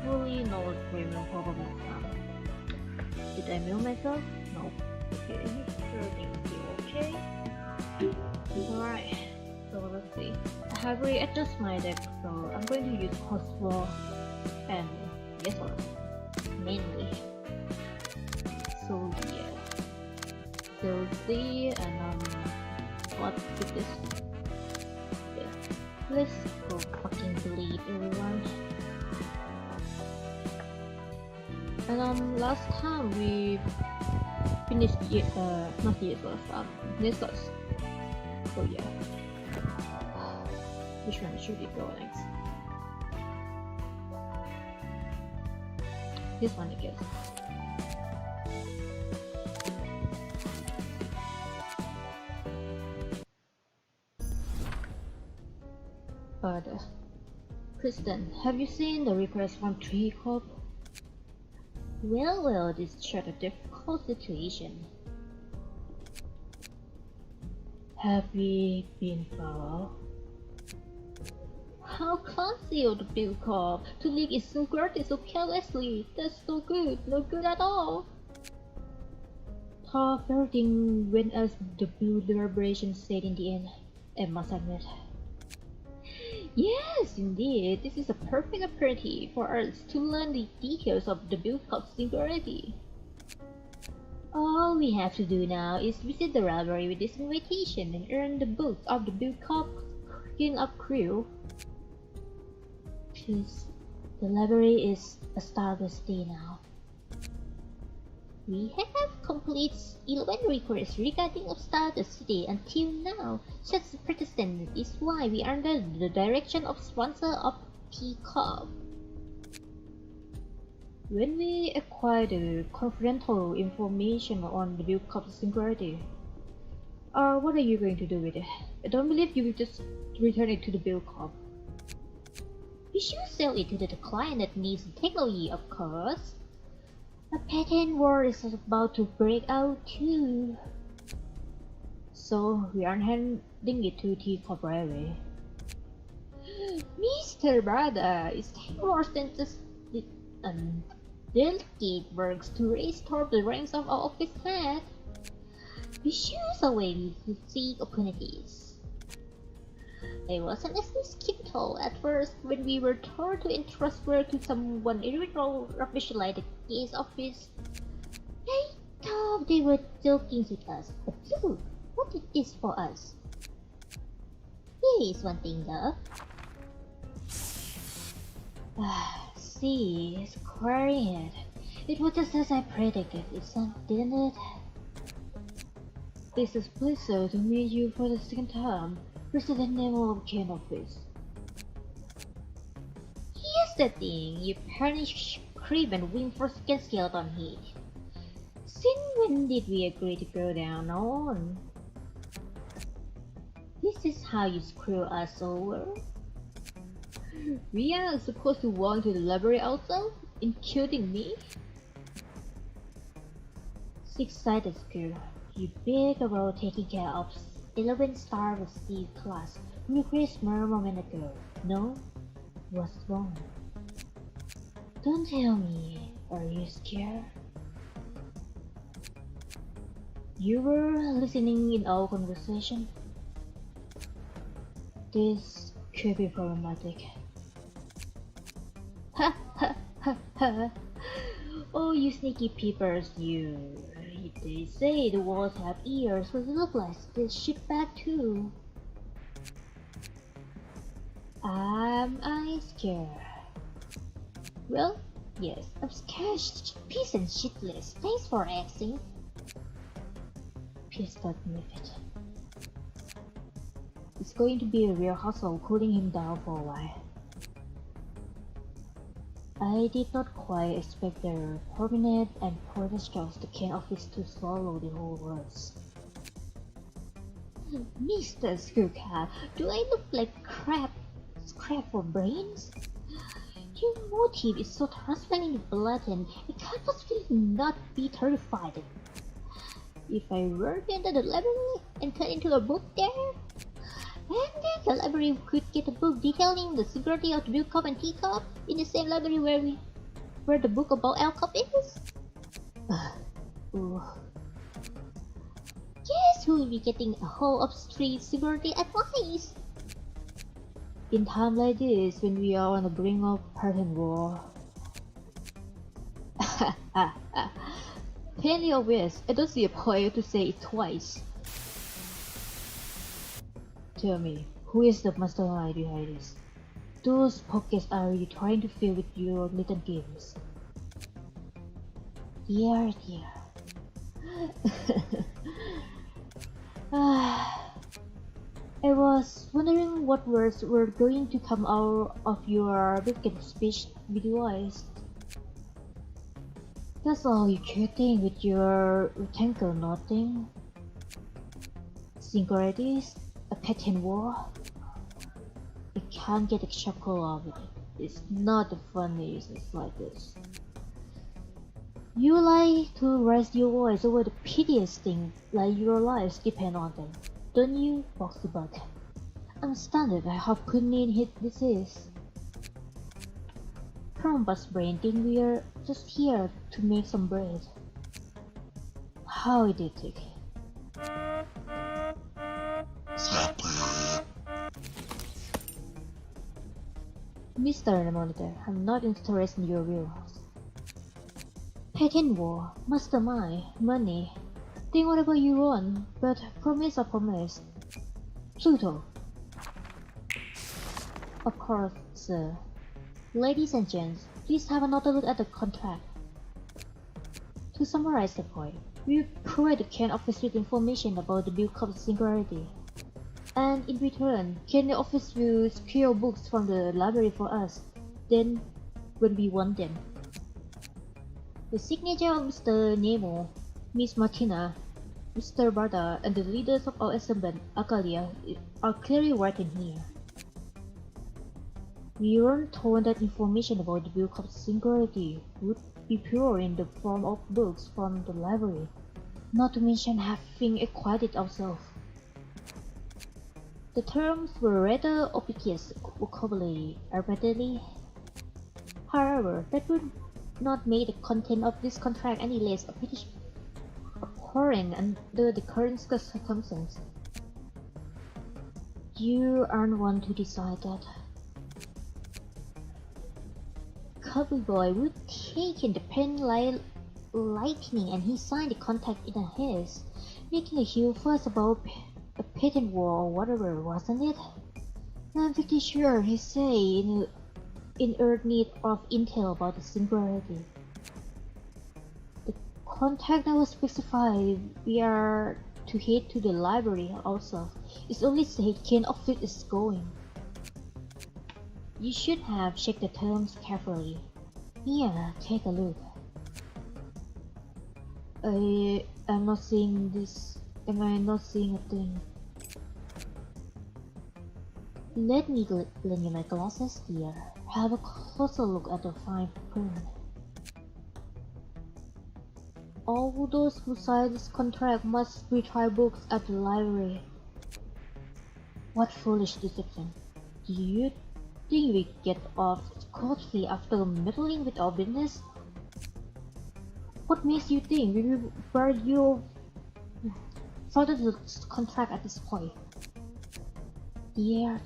fully not premium probably some. Did I mute myself? No. Okay, everything okay. Alright, so let's see. I have readjusted my deck, so I'm going to use cost 4 and yes or mainly. So yeah. So see and what is this? Yeah. Let's go fucking delete everyone. And last time we finished not ESOS, NESOS. So yeah. Which one should we go next? This one, I guess. Kristen, have you seen the request from Tree Corp? Well, this is such a difficult situation. Have we been followed? How classy of the Bill Corp to leak its secret so carelessly. That's so good, not good at all. Tough everything went as the Blue Liberation said in the end, I must admit. Yes, indeed, this is a perfect opportunity for us to learn the details of the Bill Corp's singularity. All we have to do now is visit the library with this invitation and earn the books of the Bill Corp's clean-up crew. Please, the library is a starless day now. We have complete 11 requests regarding of Stardust City until now. Such persistence is why we are under the direction of sponsor of T-Corp. When we acquire the confidential information on the Bill Corp's singularity, what are you going to do with it? I don't believe you will just return it to the Bill Corp. We should sell it to the client that needs the technology, of course. A patent war is about to break out too. So we are handing it to T-Corp right away. Mr. Brother, it's worse than just delegate works to restore the ranks of our office head. We choose a way to seek opportunities. I wasn't as skeptical at first when we were told to entrust work to someone individual rubbish like the case office. I thought they were joking with us, but look, what is this for us? Here is one thing though. See, squaring it. It was just as I predicted, didn't it? This is a pleasure to meet you for the second time. President Nemo of Ken Office. Here's the thing, you punish Crib and wing for skeleton heat. Since when did we agree to go down on? This is how you screw us over? We are supposed to walk to the library also, including me? Six-sided screw. You big about taking care of 11-star Steve class who requested more a moment ago. No? What's wrong? Don't tell me. Are you scared? You were listening in our conversation? This could be problematic. Ha ha ha ha! Oh, you sneaky peepers, you! They say the walls have ears, but it looks like this shit back too. Am I scared? Well, yes, I'm scared piece and shitless. Thanks for asking. Please don't move it. It's going to be a real hustle cooling him down for a while. I did not quite expect the prominent and pointless jokes the Ken Office to swallow the whole words. Mr. Skullcat, do I look like scrap for brains? Your motive is so transparently blatant, I can't possibly not be terrified. If I were to enter the library and turn into a book there, and then the library could get a book detailing the security of the Bill Corp and T-Corp in the same library where we read the book about alchemists? Ooh. Guess who will be getting a whole of street security advice? In time like this, when we are on the brink of pattern war. Plainly obvious, I don't see a point to say it twice. Tell me, who is the mastermind behind this? Those pockets are you trying to fill with your little games? Dear. I was wondering what words were going to come out of your wicked speech videos. That's all you cutting with your rectangle nothing. Singularities? A pattern war? I can't get a chuckle of it. It's not the funniest like this. You like to raise your voice over the piteous thing like your lives depend on them, don't you, Boxy Bug? I'm stunned by how puny hit this is. Crumbus brain think we're just here to make some bread. How idiotic. Mr. Monitor, I'm not interested in your rules. Patent war, mastermind, money. Think whatever you want, but promise or promise. Pluto. Of course, sir. Ladies and gents, please have another look at the contract. To summarize the point, we provide the Ken office with information about the build of singularity. And in return, Ken office will secure books from the library for us, then when we want them. The signature of Mr. Nemo, Miss Martina, Mr. Barda, and the leaders of our assembly, Akalia, are clearly written here. We weren't told that information about the Book of Singularity would be pure in the form of books from the library, not to mention having acquired it ourselves. The terms were rather obvious vocabulary, admittedly. However, that would not make the content of this contract any less abhorrent under the current circumstances. You aren't one to decide that. Cowboy Boy would take in the pen like lightning, and he signed the contract in a haste, making a huge fuss about a patent war or whatever, wasn't it? I'm pretty sure he said in urgent need of intel about the singularity. The contact never specified we are to head to the library also. It's only said Ken office is going. You should have checked the terms carefully. Here, take a look. I'm not seeing this. Am I not seeing a thing? Let me lend you my glasses, dear. Have a closer look at the fine print. All those who sign this contract must retry books at the library. What foolish deception. Do you think we get off scot-free after meddling with our business? What makes you think we will burn you further the contract at this point? Dear.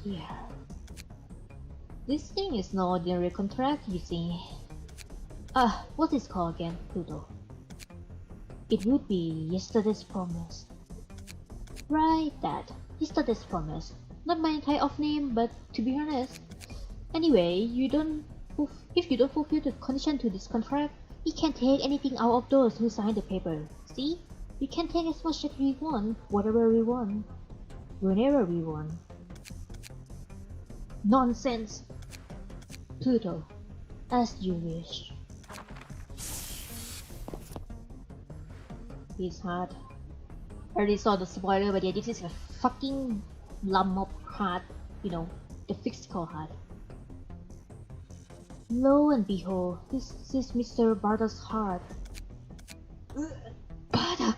This thing is no ordinary contract, you see. What is it called again, Pluto? It would be yesterday's promise. Right, that. Yesterday's promise. Not my type of name, but to be honest. Anyway, if you don't fulfill the condition to this contract, we can't take anything out of those who signed the paper. See? We can take as much as we want, whatever we want, whenever we want. Nonsense! Pluto, as you wish. It's hard. I already saw the spoiler, but yeah, this is a fucking lump of heart, you know, the physical heart. Lo and behold, this is Mr. Barda's heart. Barda!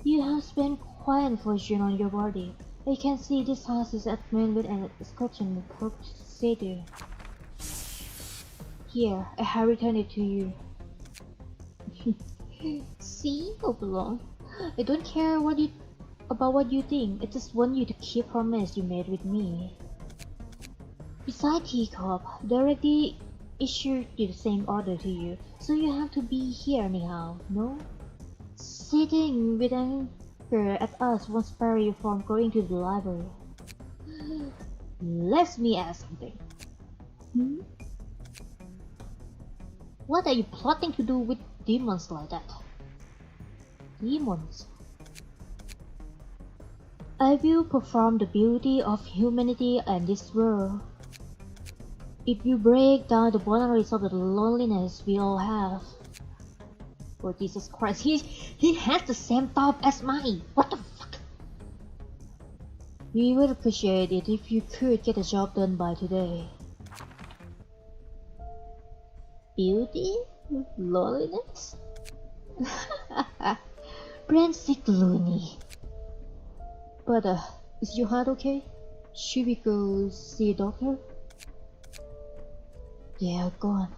You have spent quite an fortune on your body. I can see this house is adorned with an escutcheon procedure. Here, I have returned it to you. See, Oblong, I don't care about what you think. I just want you to keep promise you made with me. Besides, Teacup directly issued the same order to you, so you have to be here anyhow, no? Sitting with anger at us won't spare you from going to the library. Let me ask something. What are you plotting to do with demons like that? Demons? I will perform the beauty of humanity and this world. If you break down the boundaries of the loneliness we all have. Oh Jesus Christ, he has the same thought as mine. What the fuck? We would appreciate it if you could get the job done by today. Beauty? Loneliness? Brand-sick loony. But is your heart okay? Should we go see a doctor? Yeah, go on.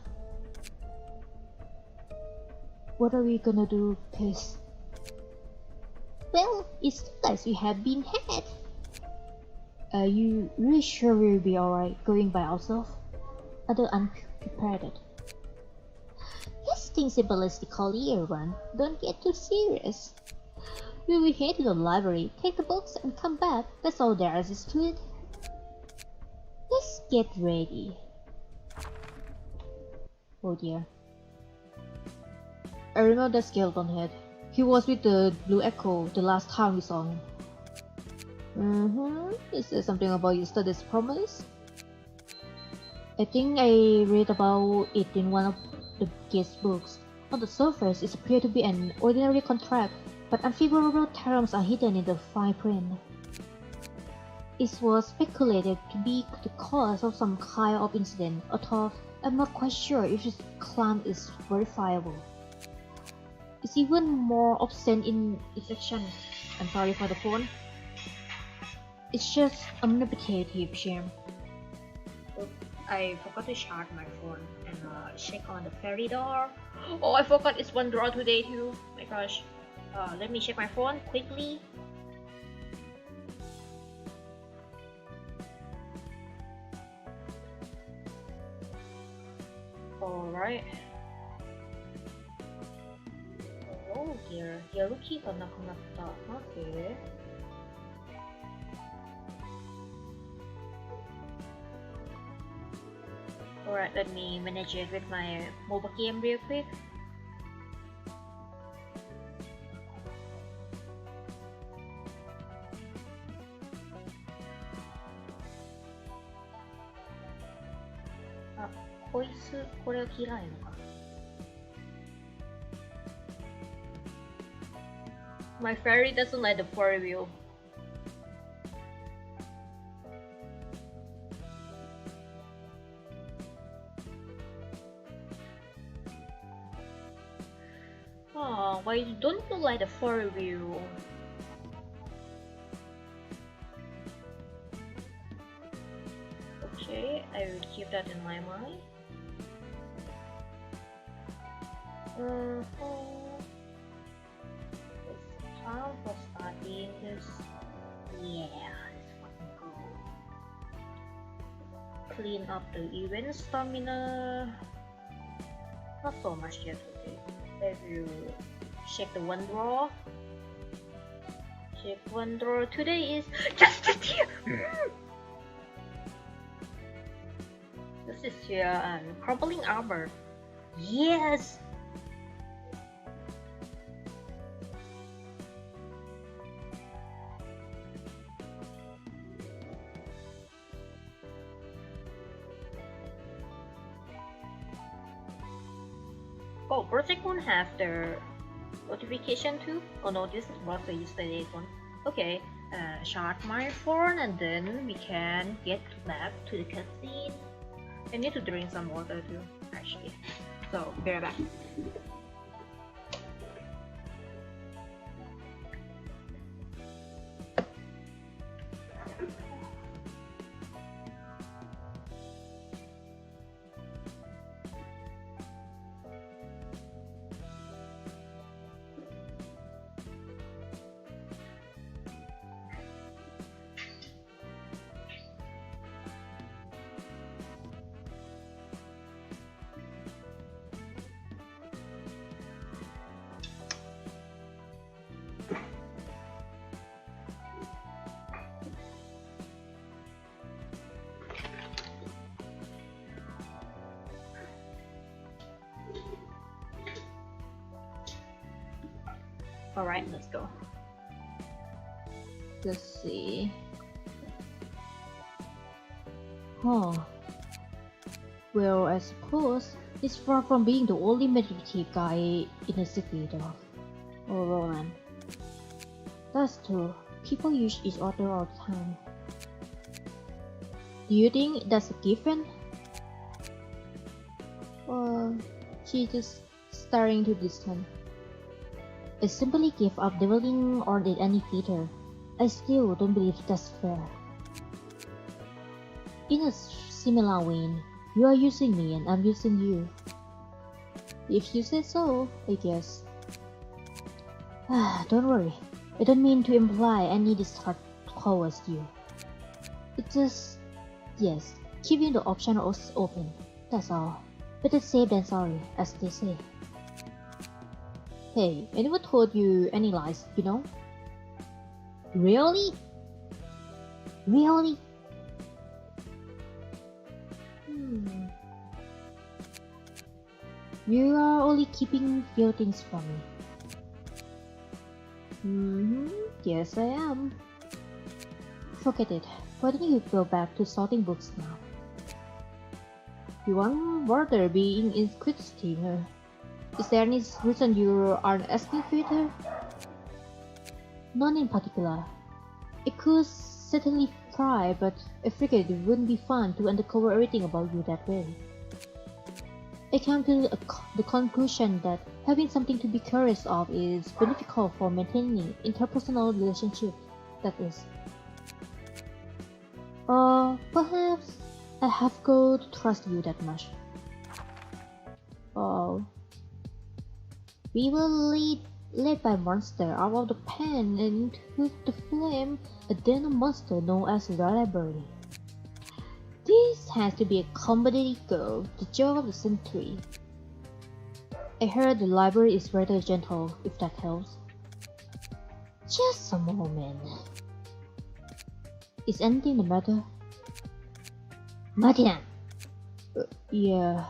What are we gonna do, Piss? Well, it seems like we have been had. Are you really sure we'll be alright going by ourselves? Other unprepared. Let's think simplistically, everyone. Don't get too serious. We will head to the library, take the books, and come back. That's all there is to it. Let's get ready. Oh dear. I remember that skeleton head. He was with the Blue Echo the last time we saw him. Is there something about yesterday's promise? I think I read about it in one of the guest books. On the surface, it appeared to be an ordinary contract, but unfavorable terms are hidden in the fine print. It was speculated to be the cause of some kind of incident, although I'm not quite sure if this claim is verifiable. It's even more obscene in its action. I'm sorry for the phone. It's just a manipulative shame. I forgot to charge my phone and check on the ferry door. Oh, I forgot it's one drawer today too. My gosh. Let me check my phone quickly. Alright. Oh dear. 야루키가 나타났다. Okay. Alright, let me manage it with my mobile game real quick. 보이스, これを切らないのか。My fairy doesn't like the four wheel. Oh, why don't you like the four wheel? Okay, I will keep that in my mind. It's time for starting this. Yeah, let's fucking go. Clean up the event stamina. Not so much yet, okay. I will check the one drawer. Check one drawer. Today is just here. This is here and crumbling armor. Yes. Oh, Project Moon have the notification too? Oh no, this was the yesterday's one. Okay, charge my phone and then we can get back to the cutscene. I need to drink some water too, actually. So, be right back. Alright, let's go. Let's see. Huh. Well, I suppose it's far from being the only meditative guy in the city, though. Oh, Roland. That's true. People use each other all the time. Do you think that's a given? Or she's just staring to distance. I simply gave up developing or did any theater. I still don't believe that's fair. In a similar vein, you are using me and I'm using you. If you say so, I guess. Don't worry. I don't mean to imply any distrust towards you. It's just, yes, keeping the option open. That's all. Better safe than sorry, as they say. Hey, I never told you any lies, you know? Really? Really? You are only keeping few things from me. Yes I am. Forget it. Why don't you go back to sorting books now? You won't bother being inquisitive. Is there any reason you aren't asking further? None in particular. I could certainly try, but I figured it wouldn't be fun to uncover everything about you that way. I came to the conclusion that having something to be curious of is beneficial for maintaining interpersonal relationships, that is. Or perhaps I have got to trust you that much. Oh. We were led by monster out of the pen and into the flame, a den of monster known as the library. This has to be a comedy girl, the joke of the century. I heard the library is rather gentle, if that helps. Just a moment. Is anything the matter? Martina! Yeah.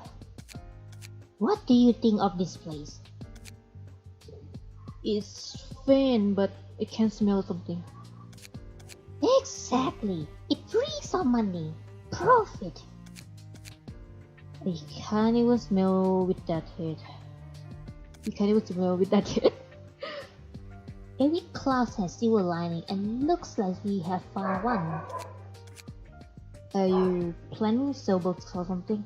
What do you think of this place? It's faint, but I can smell something. Exactly! It reeks of money! Profit! I can't even smell with that head. You can't even smell with that head. Every cloud has silver lining and looks like we have found one. Are you planning to sell books or something?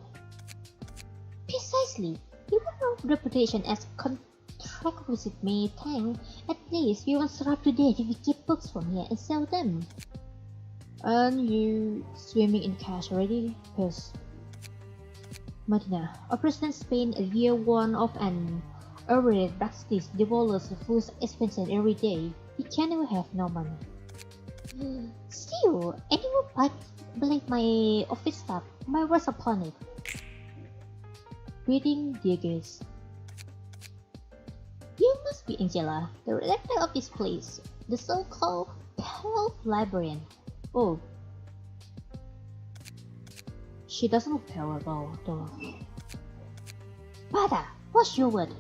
Precisely. Even our reputation as contract visit may tank, at least we won't starve to death if we keep books from here and sell them. Aren't you swimming in cash already? Cause Martina, our president spent a year one of an average backstage devours the food expenses every day. He can never have no money. Still, anyone believe my office staff, my words upon it. Greeting, dear guests. You must be Angela, the director of this place, the so-called librarian. Oh. She doesn't look pale at all, though. Bada, what's your word?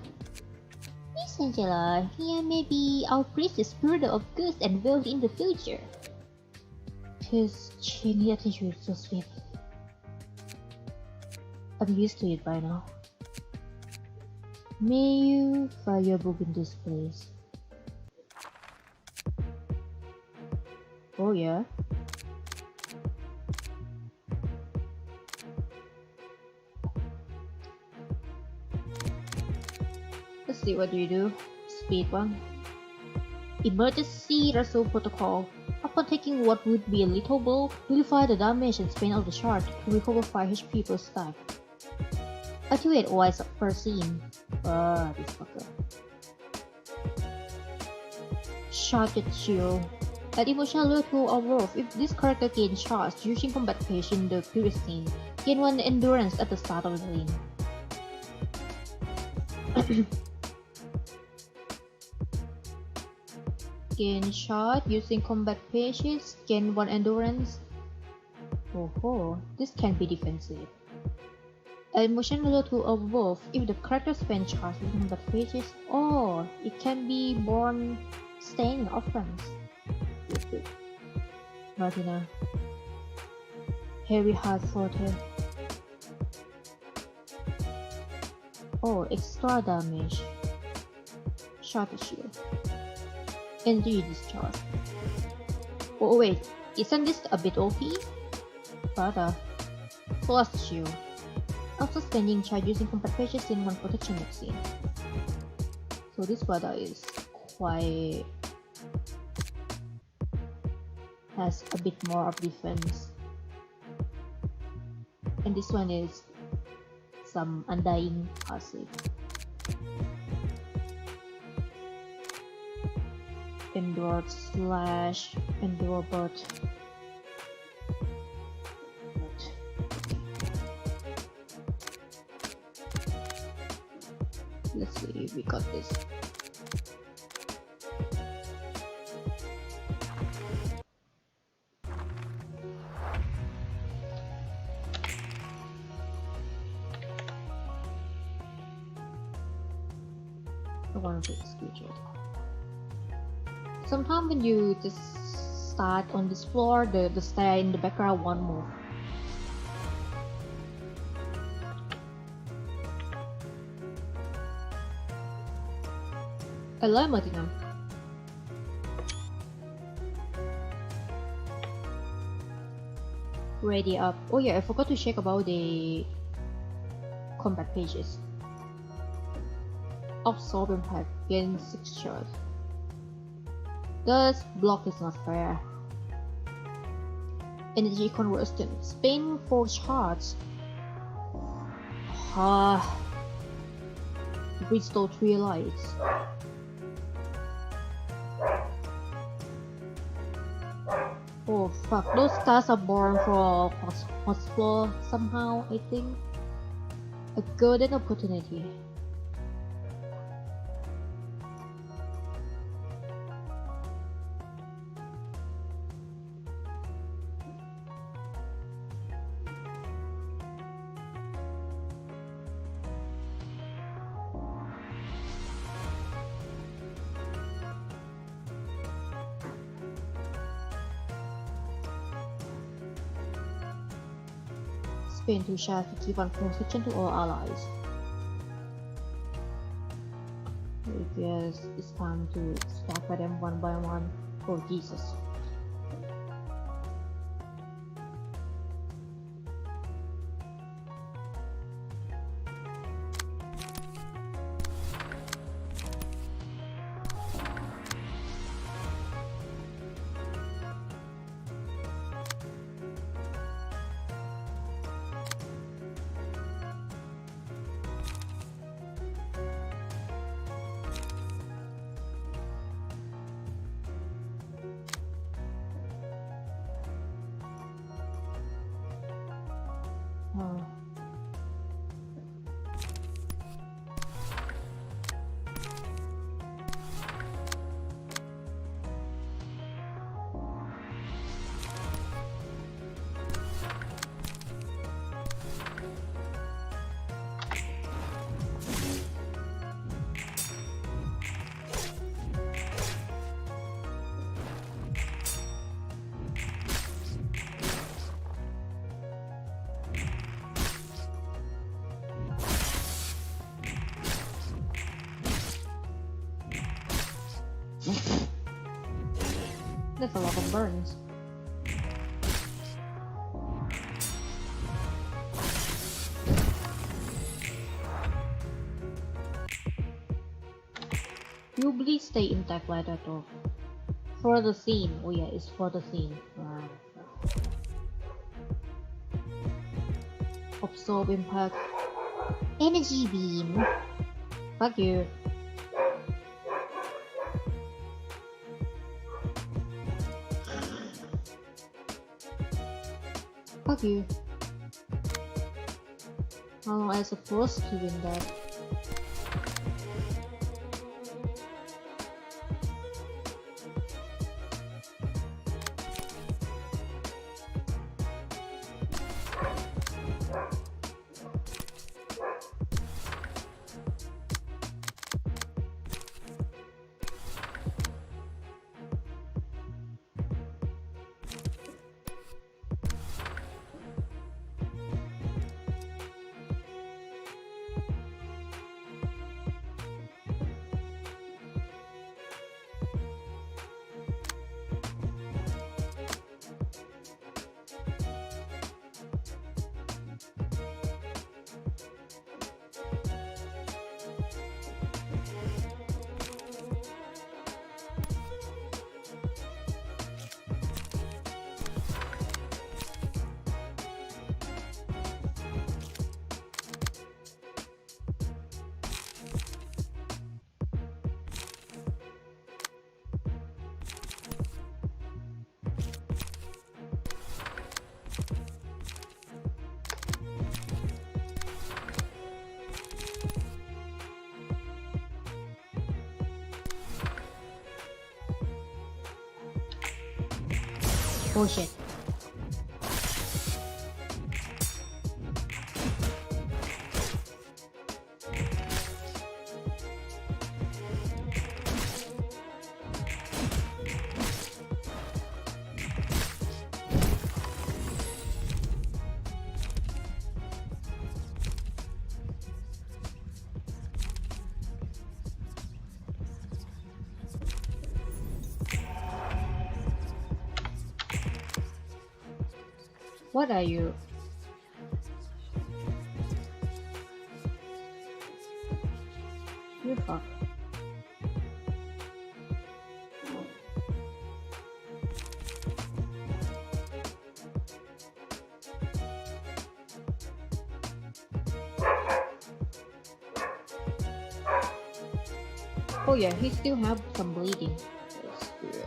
Miss Angela, here may be our precious spirit of goods and wealth in the future. His changing attitude is so sweet. I'm used to it by now. May you find your book in this place. Oh yeah? Let's see, what do you do? Speed 1. Emergency Russell Protocol. Upon taking what would be a little blow, nullify the damage and spin of the shard to recover 5 HP per stack. Activate OI's first scene. This fucker. Charged shield. Add emotional level of worth if this character gains charge using combat page in the previous scene. Gain 1 endurance at the start of the scene. Gain charge using combat pages. Gain 1 endurance. Oh, this can be defensive. A motion allow to evolve if the character spend charge in combat phases, or it can be born staying offense. Martina. Heavy hard forte. Oh, extra damage. Shatter shield. Energy discharge. Oh wait, isn't this a bit OP? Rather. Plus shield. Also spending charge using combat pages in one protection maxi. So this brother is quite has a bit more of defense. And this one is some undying passive. Endure slash endure but let's see if we got this. I want to execute. Sometimes when you just start on this floor, the stair in the background won't move. Hello, Martina. Ready up. Oh yeah, I forgot to check about the combat pages. Absorb impact, gain 6 charge. This block is not fair. Energy conversion, spin 4 charge. Restore 3 lights. Oh fuck, those stars are born for hospital somehow, I think. A golden opportunity. Spin to charge to give one position to all allies. I guess it's time to start by them one by one. Oh Jesus. That's a lot of burns. You please stay intact like that though. For the scene. Oh yeah, it's for the scene. Absorb impact. Energy beam. Fuck you. Fuck you. How am I supposed to win that? Bullshit. What are you? You fuck. Oh yeah, he still have some bleeding. That's good.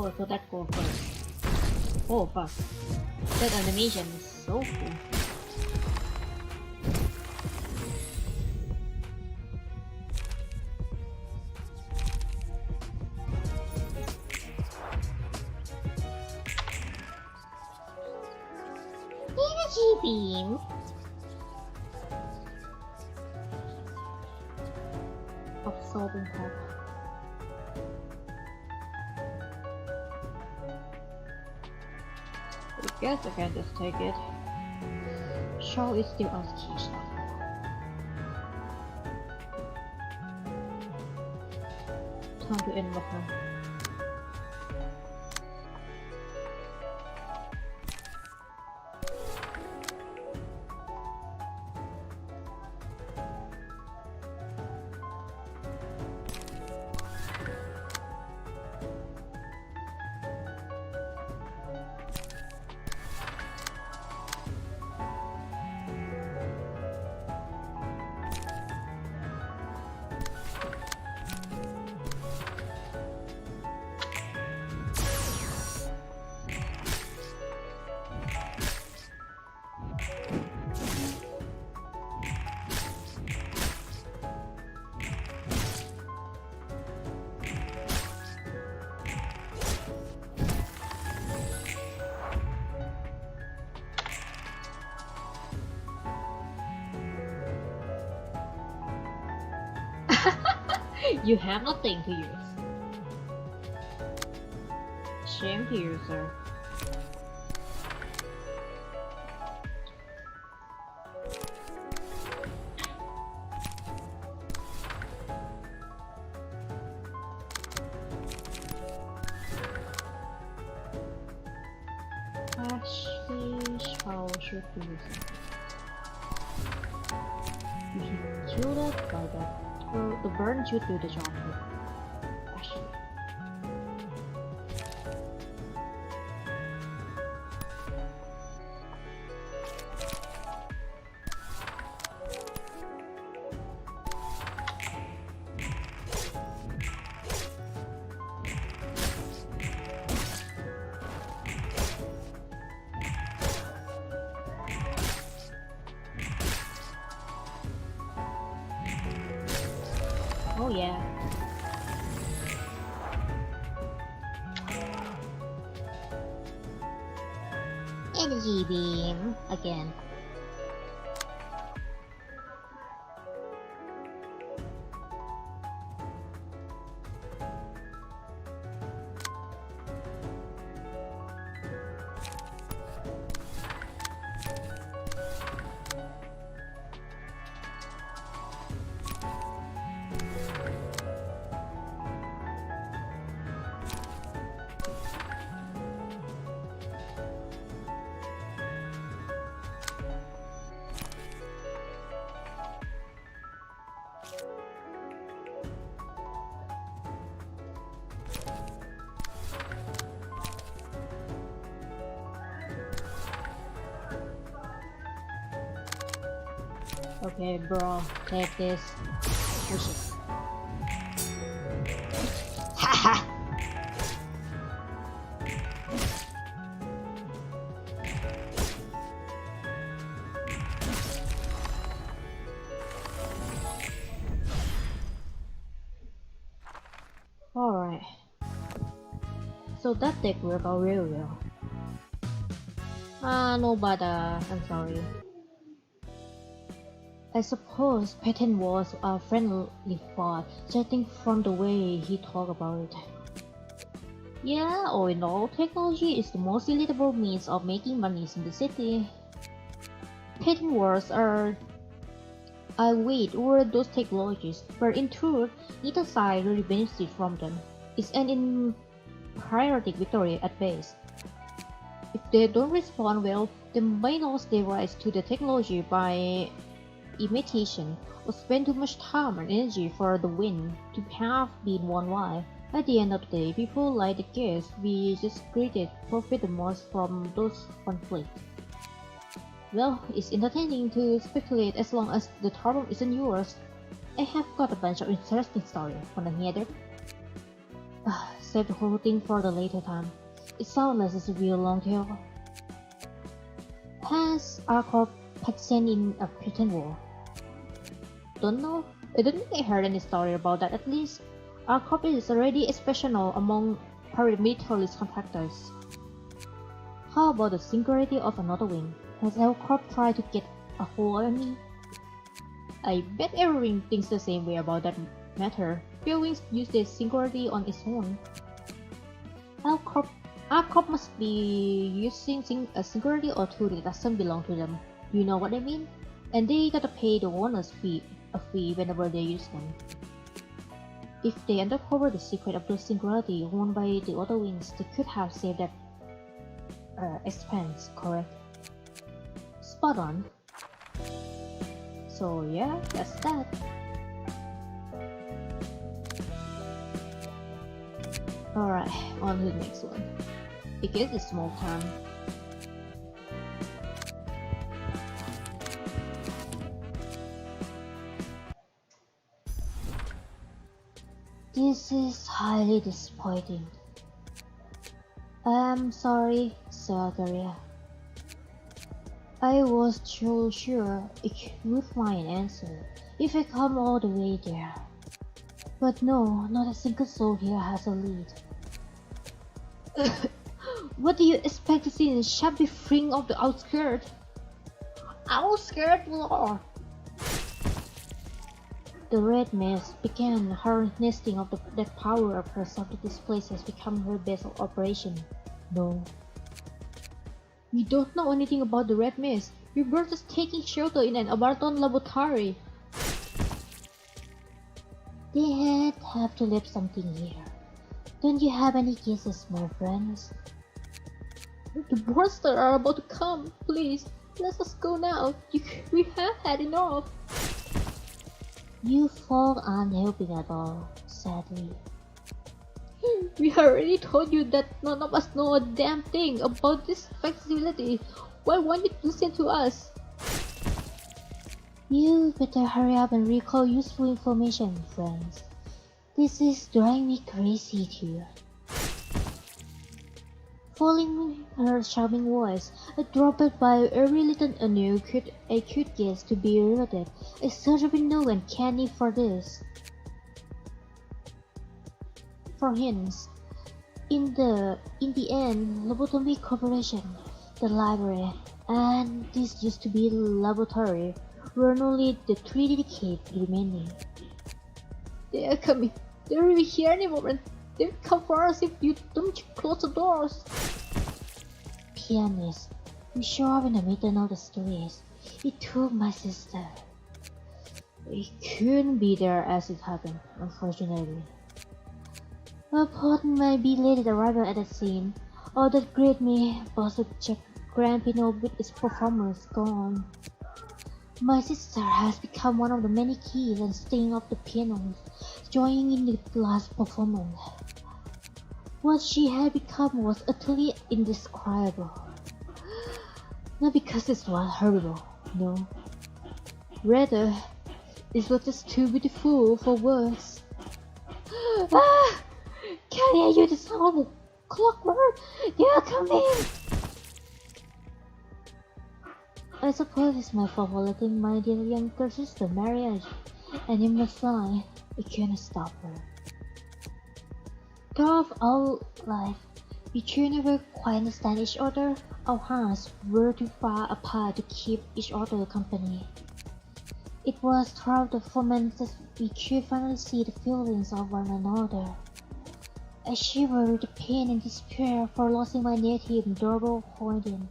Oh, so that goes first. Oh fuck. That animation is so cool. Energy beam. Absorbing pop. I guess I can just take it. Shaw is still on Keisha. Time to end with her. You have nothing to use. Shame to you, sir. Actually, Shao should be using. You should kill that by that. Well, the burn should do the job here. yeah. Energy beam again. Okay, bro, take this. Push it. Haha! Alright. So that deck worked out really well. No, but I'm sorry. I suppose Patton was a friendly thought, judging from the way he talked about it. Yeah, all in all, technology is the most relatable means of making money in the city. Patton wars are a weight over those technologies, but in truth, neither side really benefits from them. It's an imperialistic victory at base. If they don't respond well, they may lose their rights to the technology by imitation, or spend too much time and energy for the win to have been won why. At the end of the day, people like the guess we just created profit the most from those conflicts. Well, it's entertaining to speculate as long as the problem isn't yours. I have got a bunch of interesting stories. Wanna hear them? Save the whole thing for the later time. It sounds like it's a real long tale. Has our corp participated in a patent war? Don't know. I don't think I heard any story about that. At least, our corp is already exceptional among paramilitary contractors. How about the singularity of another wing? Has our corp tried to get a hold on me? I bet every wing thinks the same way about that matter. Few wings use their singularity on its own. Our corp must be using a singularity or two that doesn't belong to them. You know what I mean? And they gotta pay the owners a fee whenever they use them. If they uncover the secret of those singularity owned by the other wings, they could have saved that expense, correct? Spot on. So yeah, that's that. Alright, on to the next one. I guess it's small time. This is highly disappointing. I'm sorry, Zagaria. I was so sure I would find an answer if I come all the way there. But no, not a single soul here has a lead. What do you expect to see in the shabby fring of the outskirt? Outskirt LOR! The red mist began harnessing of that power of herself that this place has become her base of operation. No. We don't know anything about the red mist. We were just taking shelter in an abandoned laboratory. They had have to leave something here. Don't you have any guesses, my friends? The monsters are about to come. Please, let us go now. We have had enough. You folk aren't helping at all, sadly. We already told you that none of us know a damn thing about this facility. Why won't you listen to us? You better hurry up and recall useful information, friends. This is driving me crazy too. Following her charming voice, I dropped by every little anew could guess to be related. I certainly know and canny for this. For hints, in the end, Lobotomy Corporation, the library, and this used to be the laboratory were only the 3 decades remaining. They are coming. They will be here any moment. They will come for us if you don't close the doors. Pianist, we show up in the middle of the streets. It took my sister. We couldn't be there as it happened, unfortunately. Upon my belated arrival at the scene, all that greeted me was the grand piano with its performers gone. My sister has become one of the many keys and strings of the pianos, joining in the last performance. What she had become was utterly indescribable. Not because it was horrible, no. Rather, it was just too beautiful for words. Ah! Can I hear the sound of clockwork? They are coming! I suppose it's my fault for letting my dear younger sister marry us, and in my sign, I cannot stop her. Throughout our life, we two never quite understand each other. Our hearts were too far apart to keep each other company. It was throughout the 4 months that we could finally see the feelings of one another. I shivered with the pain and despair for losing my native and adorable Hoyden.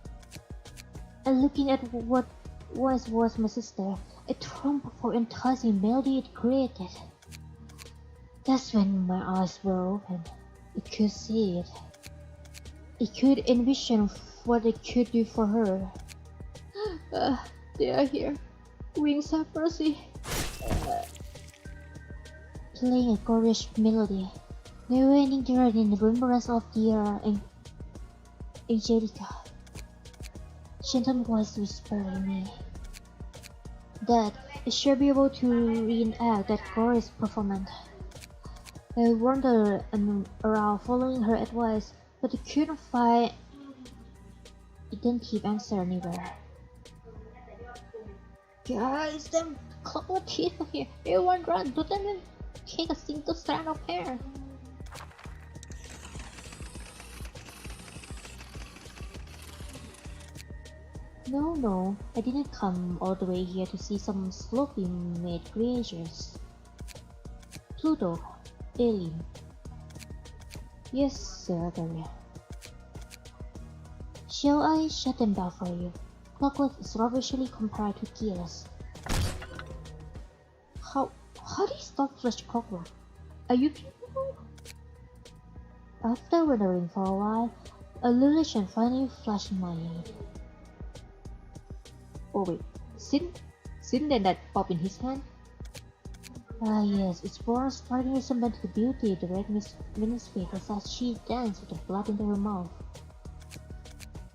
And looking at what once was my sister, I trembled for enticing melody it created. That's when my eyes were open. I could see it. I could envision what I could do for her. They are here. Wings have mercy. Playing a gorgeous melody, narrating there in the remembrance of dear Angelica. Gentle voice whispered me that I should be able to reenact that glorious performance. I wandered around following her advice, but I couldn't find identity answer anywhere. Guys, them clockwork teeth are here. Everyone run, don't let them take a single strand of hair. No, I didn't come all the way here to see some sloppy made creatures. Pluto, alien. Yes, sir, Daria. Shall I shut them down for you? Clockwork is ravishingly compared to gears. How do you stop such clockwork? Are you people? After wondering for a while, a illusion finally flashed in my head. Oh wait, Sin that pop in his hand? Ah yes, its born striking resembled to the beauty of the red Venus face as she danced with the blood into her mouth.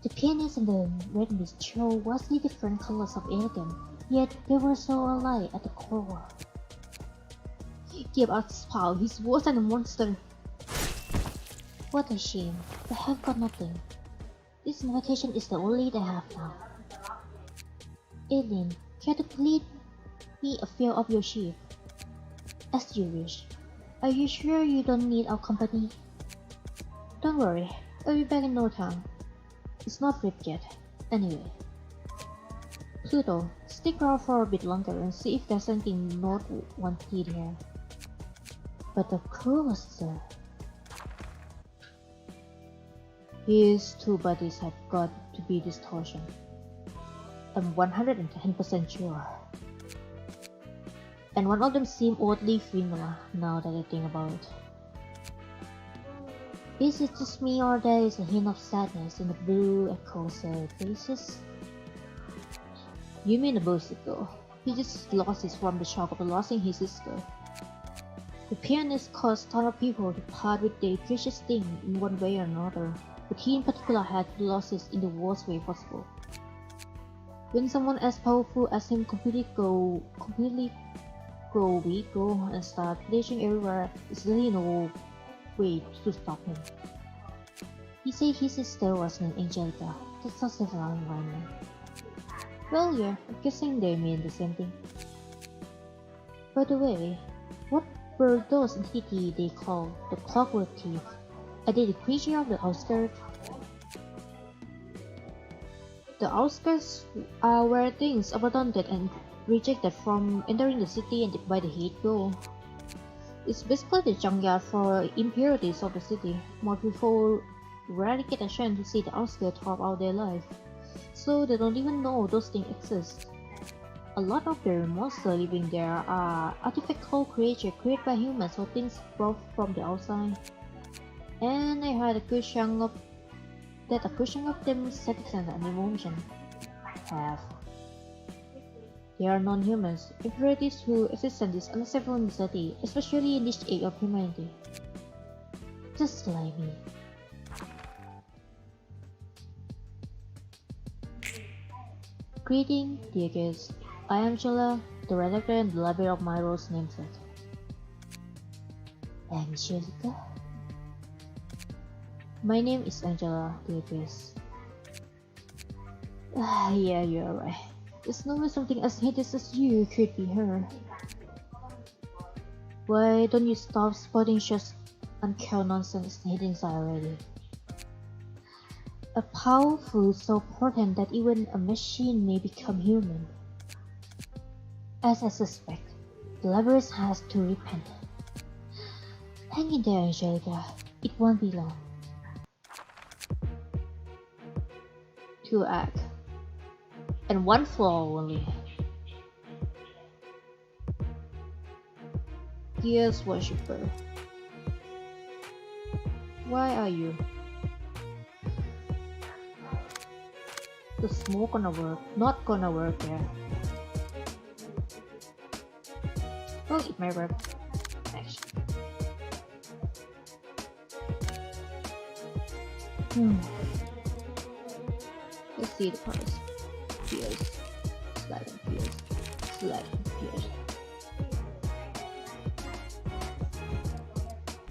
The pianist and the red mist show vastly different colors of elegance, yet they were so alike at the core. Give us his power, he's worse than a monster. What a shame, I have got nothing. This invitation is the only I have now. Alien, care to plead me a few of your sheep? As you wish. Are you sure you don't need our company? Don't worry, I'll be back in no time. It's not ripped yet. Anyway. Pluto, stick around for a bit longer and see if there's anything not wanted here. But of course, sir. His two bodies have got to be distortion. I'm 110% sure. And one of them seemed oddly familiar now that I think about it. Is it just me or there is a hint of sadness in the blue echoes faces? You mean the musical? He just lost his from the shock of losing his sister. The pianist caused ton of people to part with their precious thing in one way or another, but he in particular had losses in the worst way possible. When someone as powerful as him completely go weak and start flashing everywhere, there's really no way to stop him. He said his sister was named Angelica. That's not the wrong environment. Well, yeah, I'm guessing they mean the same thing. By the way, what were those entities they call the Clockwork Thief, a deadly creature of the outskirts. The outskirts are where things abandoned and rejected from entering the city and by the heat go. It's basically the junkyard for impurities of the city. More people rarely get a chance to see the outskirts throughout their life, so they don't even know those things exist. A lot of the monsters living there are artificial creatures created by humans or things brought from the outside. And I had a good chunk of them satisfaction and emotion have. They are non-humans, impurities whose existence is unacceptable in the city, especially in this age of humanity. Just like me. Greeting, dear guests. I am Angela, the redactor and the librarian of my role's namesake. Angelica? My name is Angela, dear guests. Yeah, you are right. There's no way something as hideous as you could be her. Why don't you stop spotting just uncouth nonsense hidden inside already? A powerful so potent that even a machine may become human. As I suspect, the librarians has to repent. Hang in there, Angelica. It won't be long. 2 acts. And 1 floor only. Dear's worshipper. Why are you? The smoke gonna work, not gonna work there. Well, it might work, actually. Let's see the colors. Pierce, slide and pierce, slide and pierce.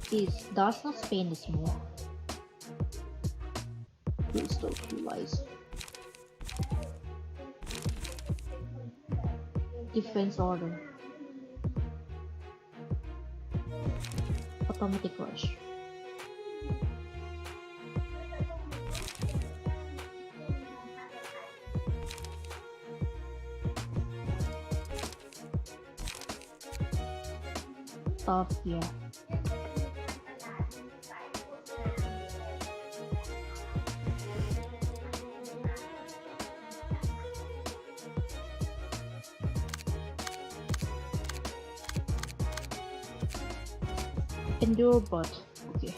This does not span the smoke. Crystal lies. Defense order. Automatic rush. Stop here. Endure bot. Okay.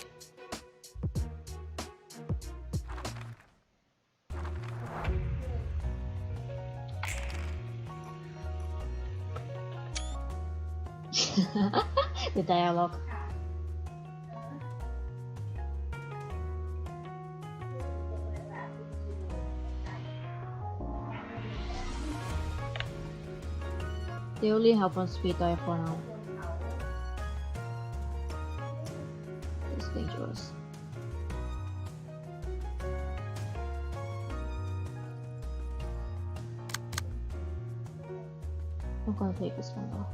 The dialogue. They only have one speed dive for now. It's dangerous. I'm gonna take this one though.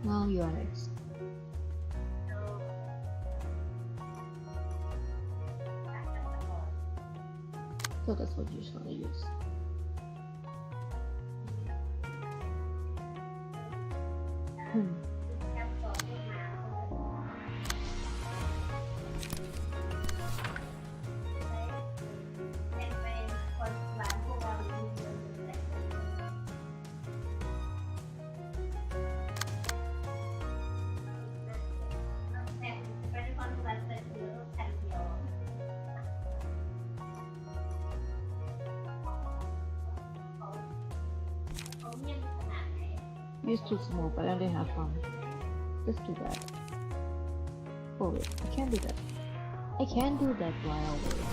Now you are next. So that's what you usually use. Use too small, but then they have fun. Let's do that. Oh wait, I can't do that. I can do that while waiting.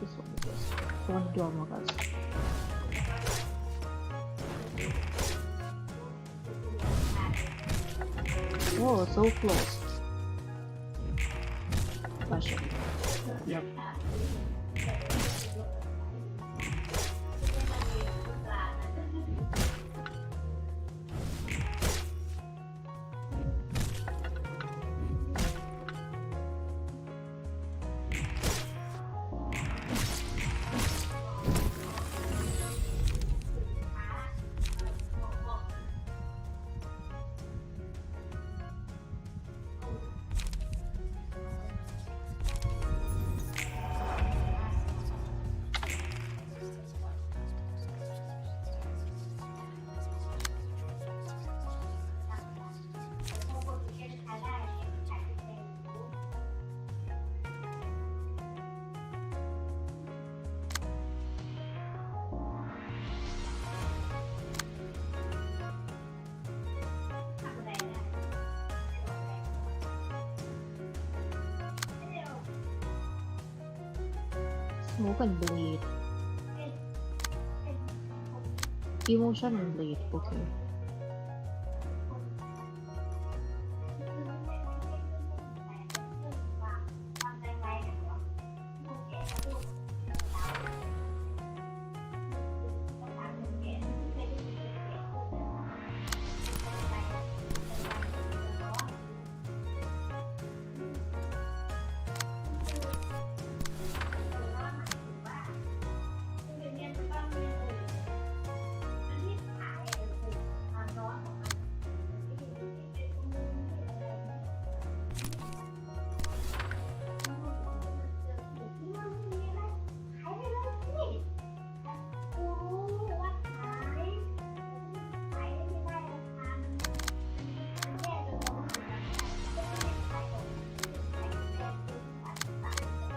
This one is this. I want to do all more guys. Whoa, so close. Fashion. Yep. Smoke and bleed. Emotion and bleed, okay.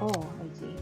Oh, I see.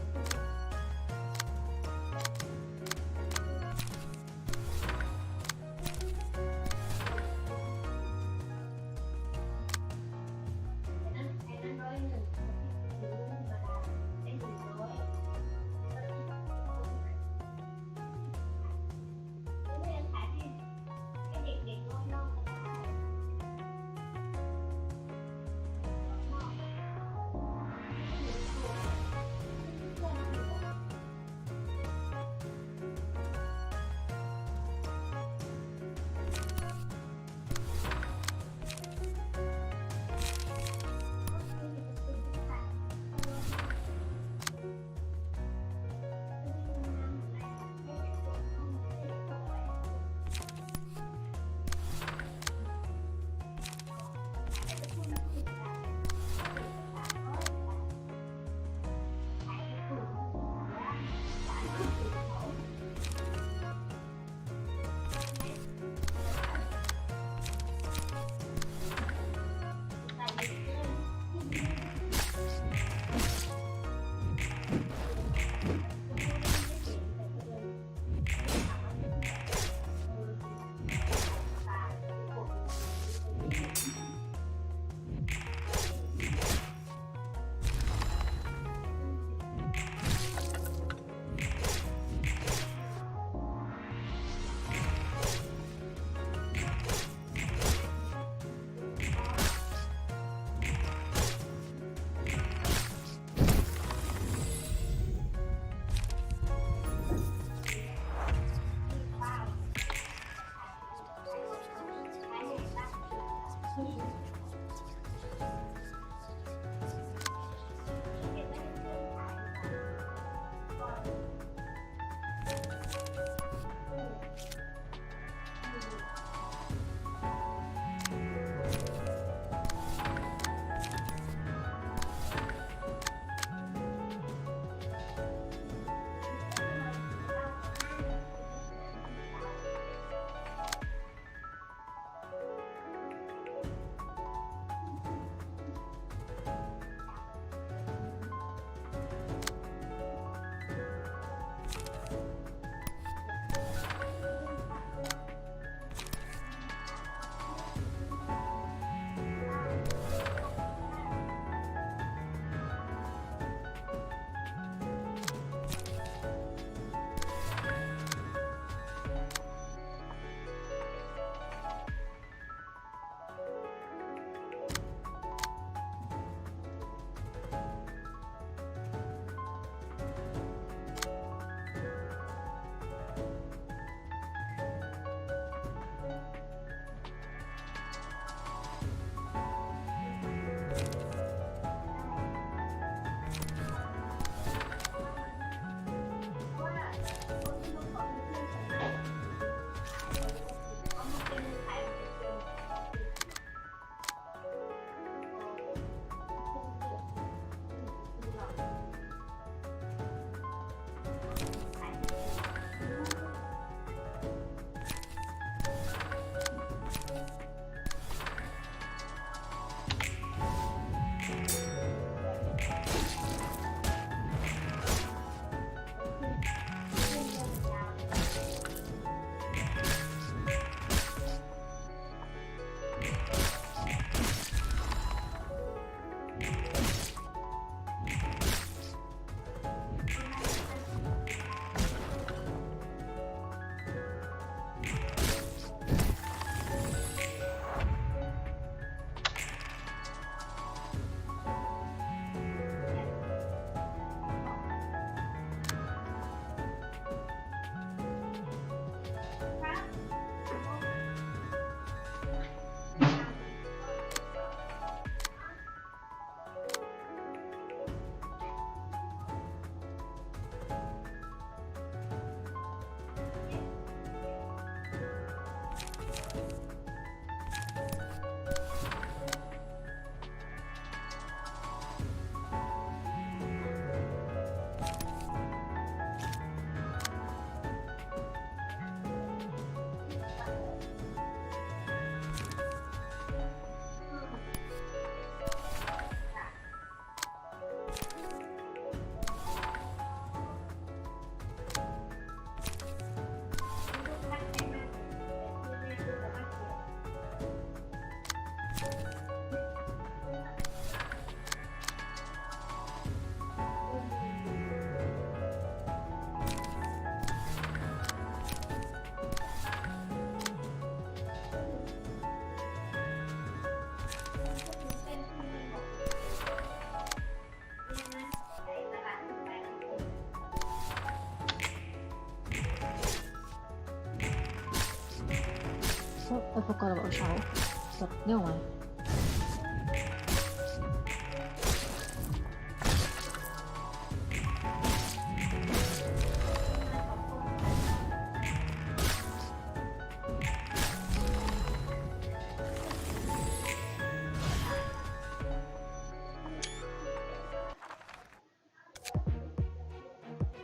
Oh, I forgot about shower. But no one.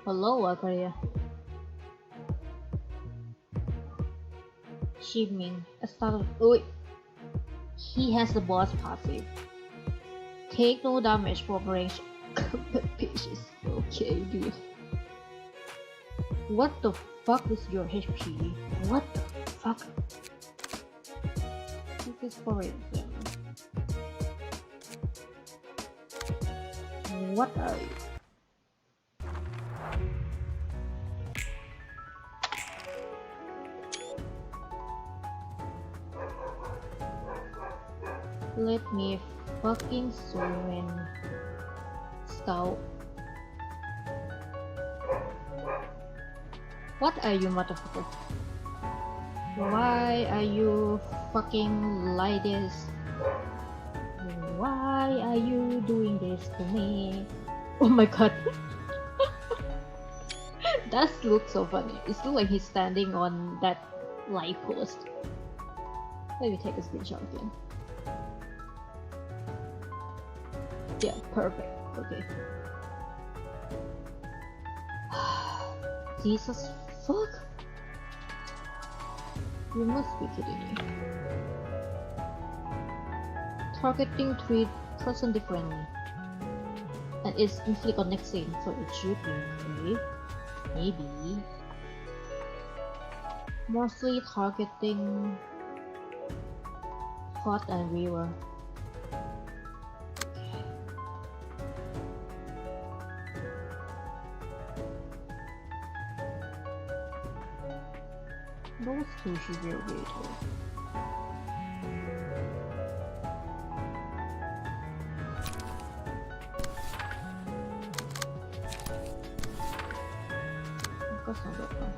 Hello, Akaria. Shiming. Oh, wait. He has the boss passive. Take no damage for operation. Patches. Okay, dude. What the fuck is your HP? What the fuck? This is for it. What are you? Let me fucking swim. Scout. What are you, motherfucker? Why are you fucking like this? Why are you doing this to me? Oh my god. That looks so funny. It's still like he's standing on that light post. Let me take a screenshot again. Yeah, perfect. Okay. Jesus fuck. You must be kidding me. Targeting 3% differently. And it's inflict on next scene, so it should be okay. Maybe. Mostly targeting Hot and River. Those two should be okay too. Focus on that one.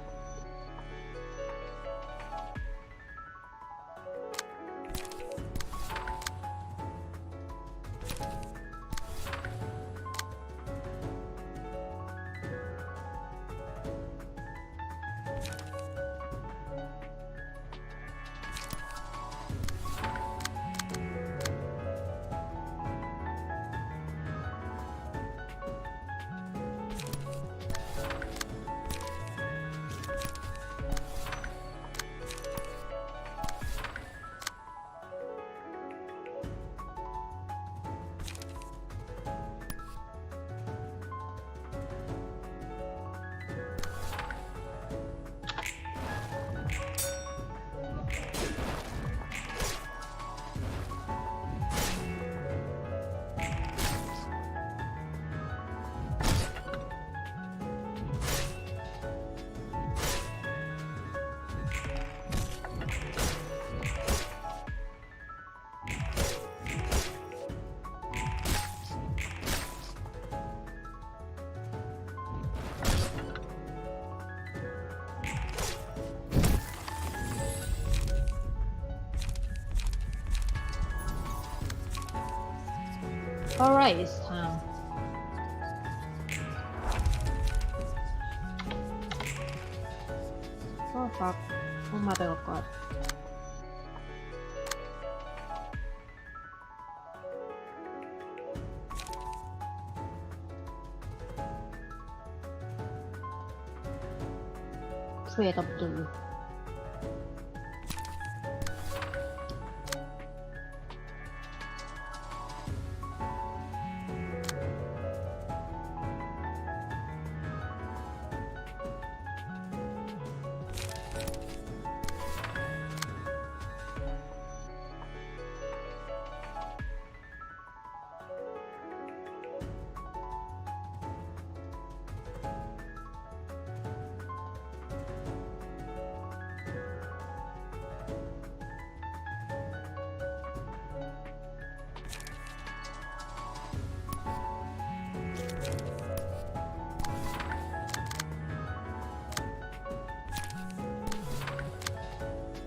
Alright, it's time. Oh fuck. Oh mother of god. Trade of blue.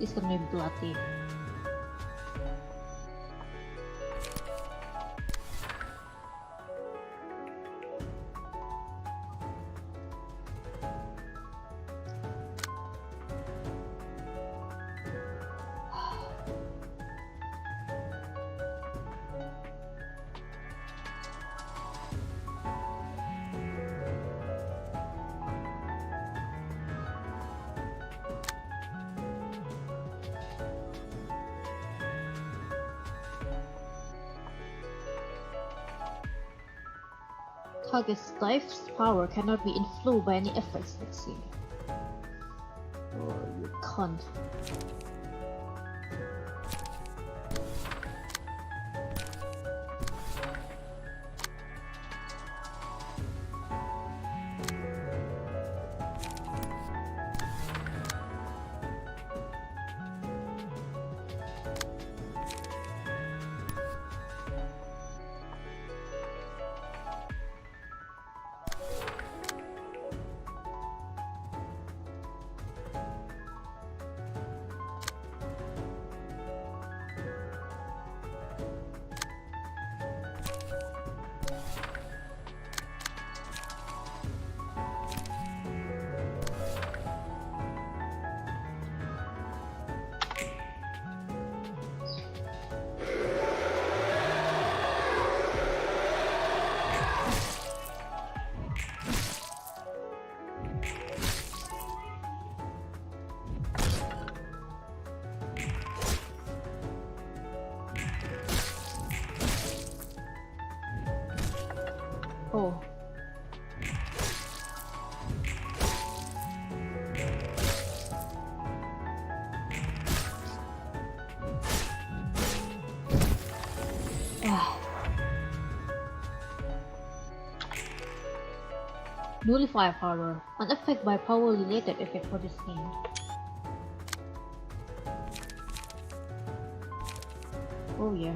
It's gonna be bloody. Target's life's power cannot be influenced by any effects. Let's see. Oh, you can't. Oh. Nullify power. An effect by power related effect for this game. Oh yeah.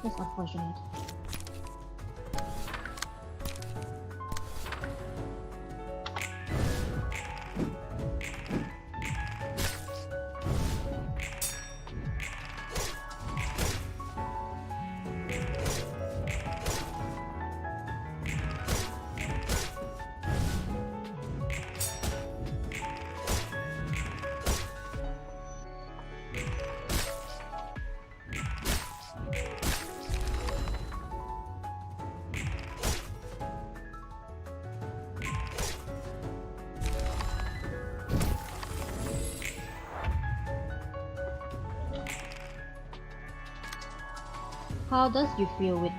That's unfortunate. How does you feel with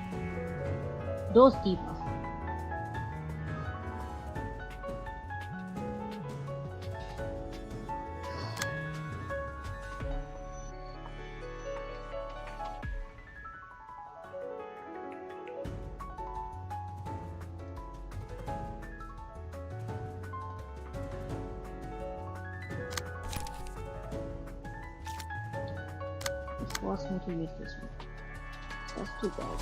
those debuffs? force me to use this one. That's too bad.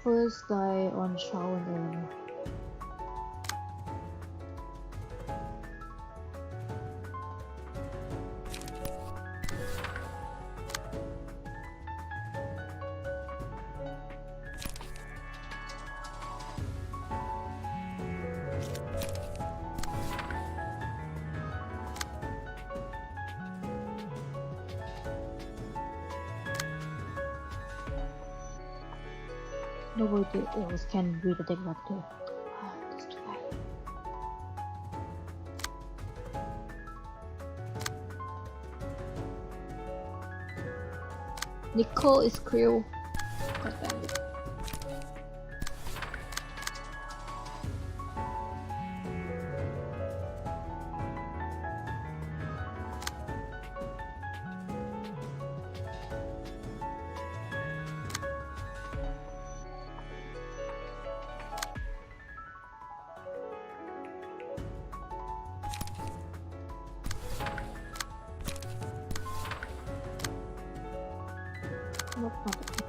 First die on Shawn and nobody else can read the deck like that. That's too bad. Nicole is cruel. God damn it. Nope, not okay.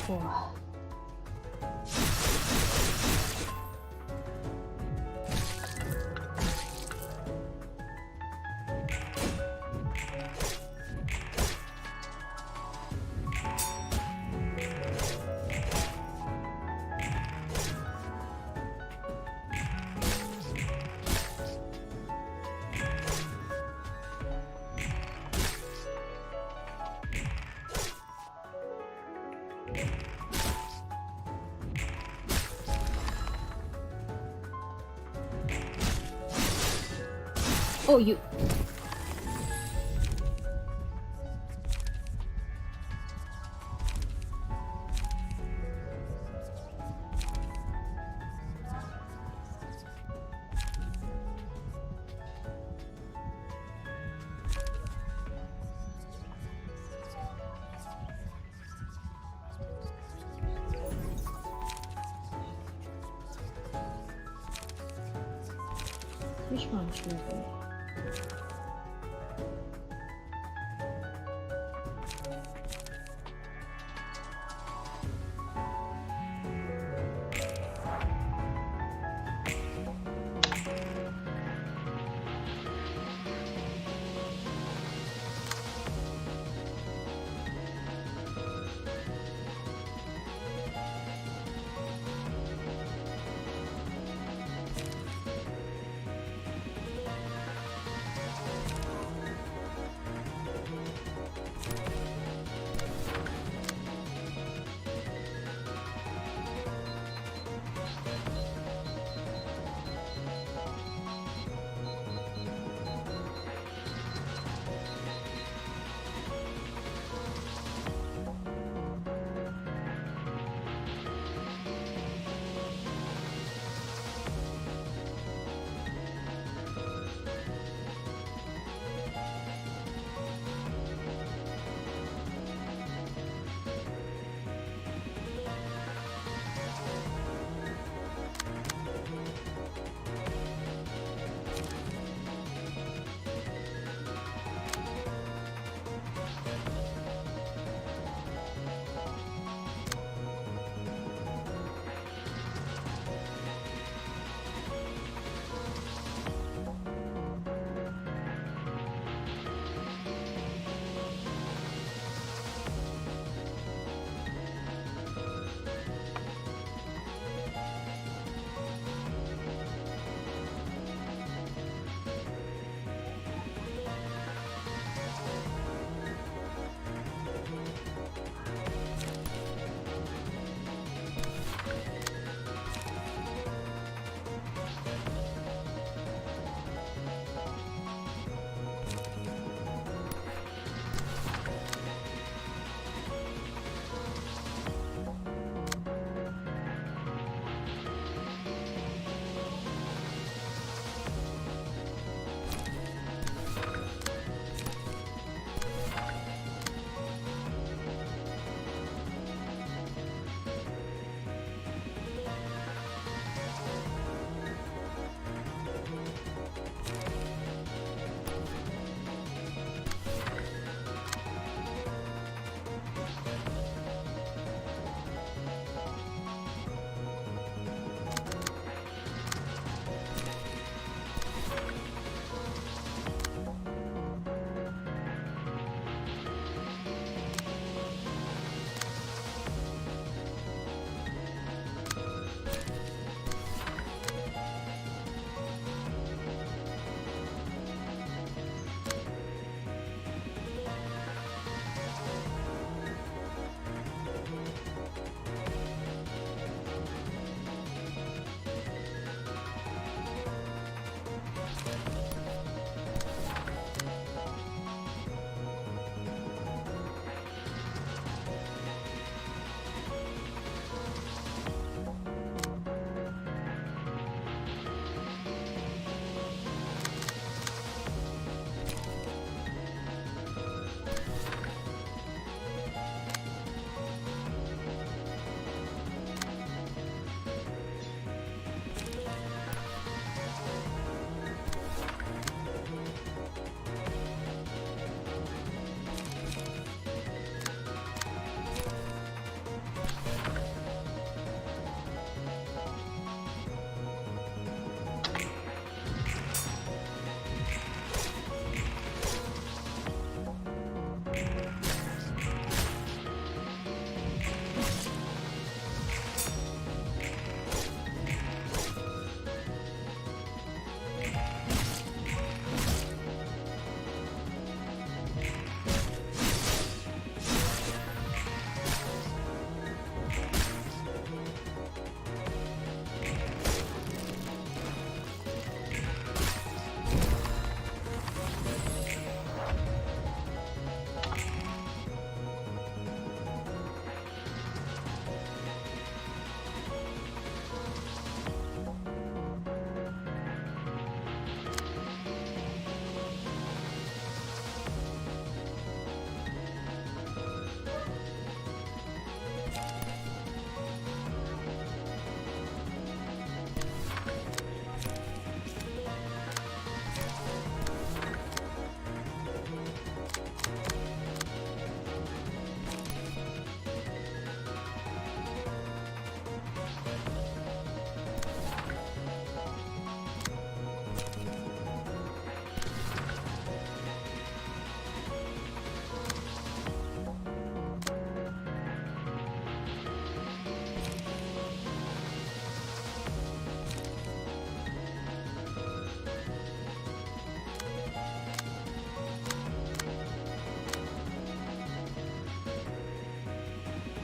Wow. Oh, you. Which one should I?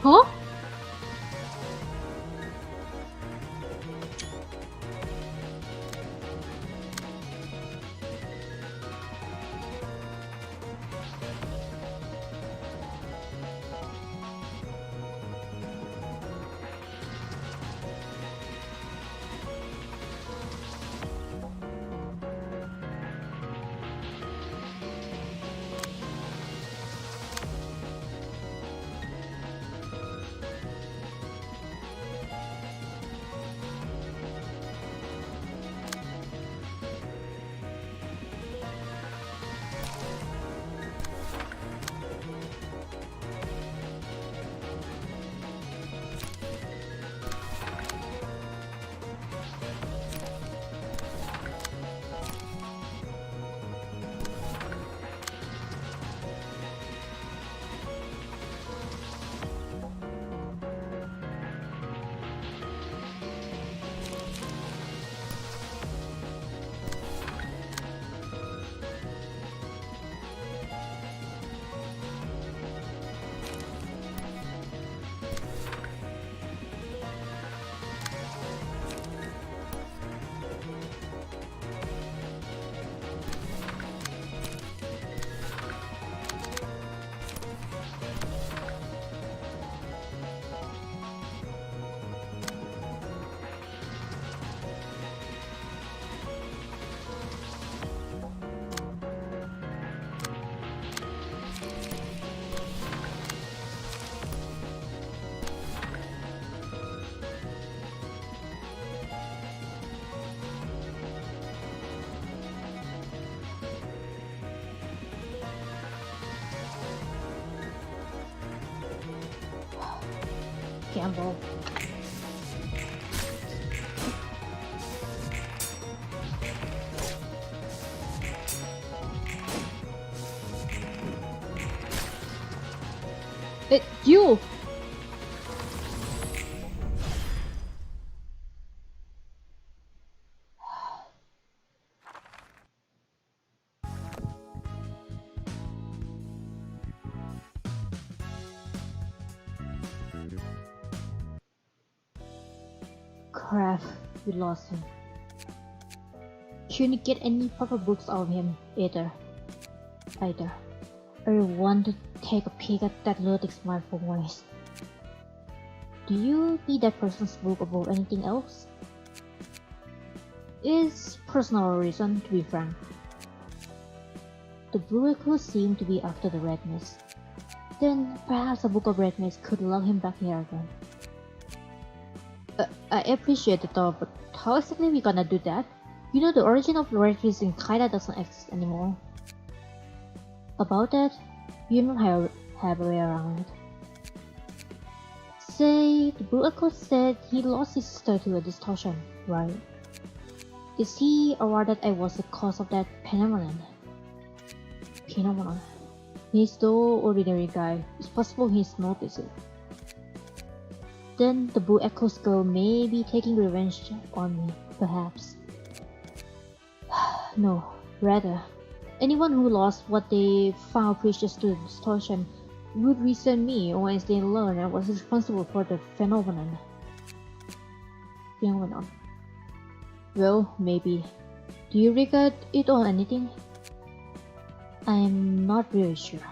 Huh? Gamble. You! Crap, we lost him. Couldn't get any proper books out of him either. I want to take a peek at that ludicrous smile for once. Do you need that person's book above anything else? It's personal reason, to be frank. The blue echo seemed to be after the red mist. Then perhaps a book of red mist could lug him back here again. I appreciate the thought, but how exactly we gonna do that? You know the origin of red mist kinda doesn't exist anymore. About that, you don't have a way around it. Say, the blue echo said he lost his sister to a distortion, right? Is he aware that I was the cause of that phenomenon? He's no ordinary guy. It's possible he's noticed it. Then the Blue Echo's girl may be taking revenge on me, perhaps. No, rather, anyone who lost what they found precious to the distortion would resent me once they learned I was responsible for the phenomenon. Well, maybe. Do you regret it or anything? I'm not really sure.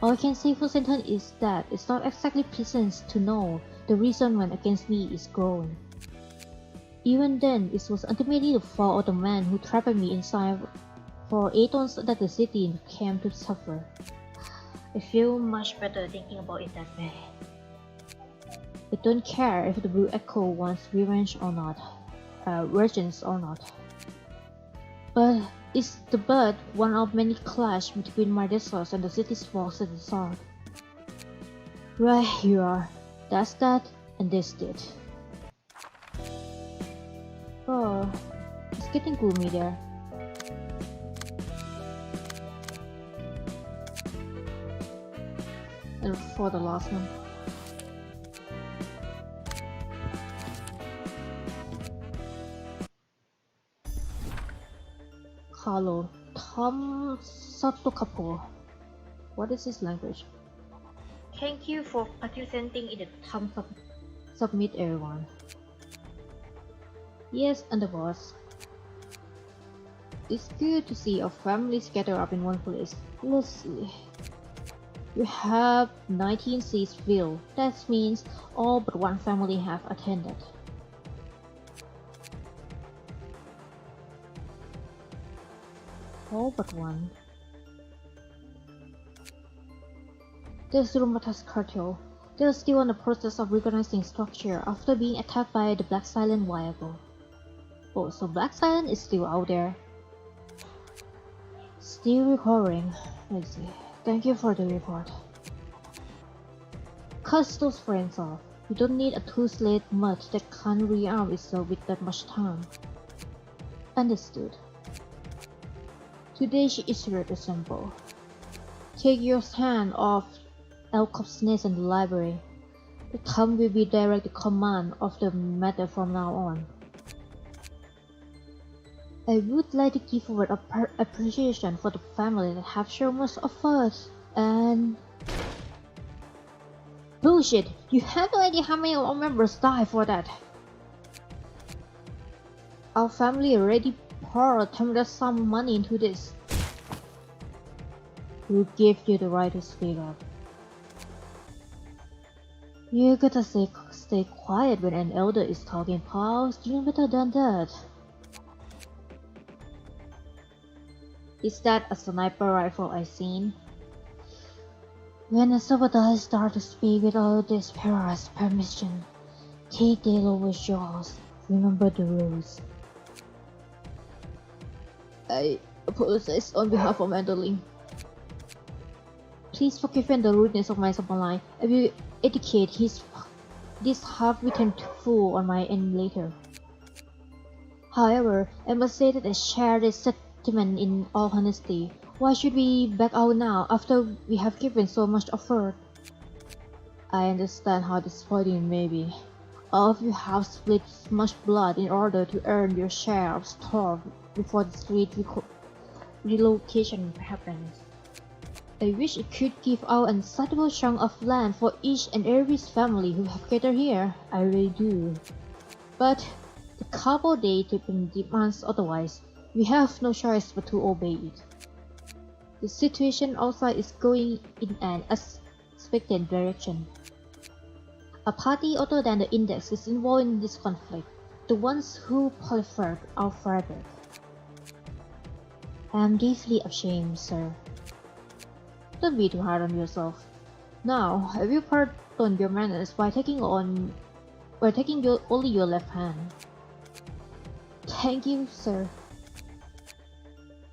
All I can say for certain is that it's not exactly pleasant to know the resentment against me is growing. Even then, it was ultimately the fault of the man who trapped me inside for aeons that the city came to suffer. I feel much better thinking about it that way. I don't care if the Blue Echo wants revenge or not, vengeance or not. But is the bird one of many clash between my desires and the city's force at the south? Right you are. That's that, and this did. Oh, it's getting gloomy there. And for the last one. Carlo, Tom Satokapo. What is his language? Thank you for participating in the Thumbs up. Submit everyone. Yes, and the boss. It's good to see our families gather up in one place. Let's see. We have 19 seats filled. That means all but one family have attended. All but one. There's the Rumatas cartel. They're still in the process of reorganizing structure after being attacked by the Black Silent a while ago. Oh, so Black Silent is still out there. Still recovering. Let's see. Thank you for the report. Cut those friends off. You don't need a two-slate mutt that can't rearm itself with that much time. Understood. Today she is very simple. Take your hand off Elcop's nest in the library. The thumb will be direct command of the matter from now on. I would like to give word of appreciation for the family that have shown much effort and... Bullshit! You have no idea how many of our members died for that! Our family already poured tremendous sum of money into this. Who gave you the right to speak up? You gotta stay quiet when an elder is talking, pals. You know better than that. Is that a sniper rifle I seen? When a sabotage starts to speak without this Pharaoh's permission, take the lowest jaws. Remember the rules. I apologize on behalf of Mandaling. Please forgive the rudeness of my subline. I will educate this half-witted fool on my end later. However, I must say that I share this sentiment in all honesty. Why should we back out now after we have given so much effort? I understand how disappointing it may be. All of you have split much blood in order to earn your share of store before the street relocation happens. I wish I could give out a sizable chunk of land for each and every family who have gathered here. I really do. But the couple they demands otherwise. We have no choice but to obey it. The situation outside is going in an unexpected direction. A party other than the Index is involved in this conflict. The ones who proliferate our fabric. I am deeply ashamed, sir. Don't be too hard on yourself. Now, I will pardon your manners by taking only your left hand. Thank you, sir.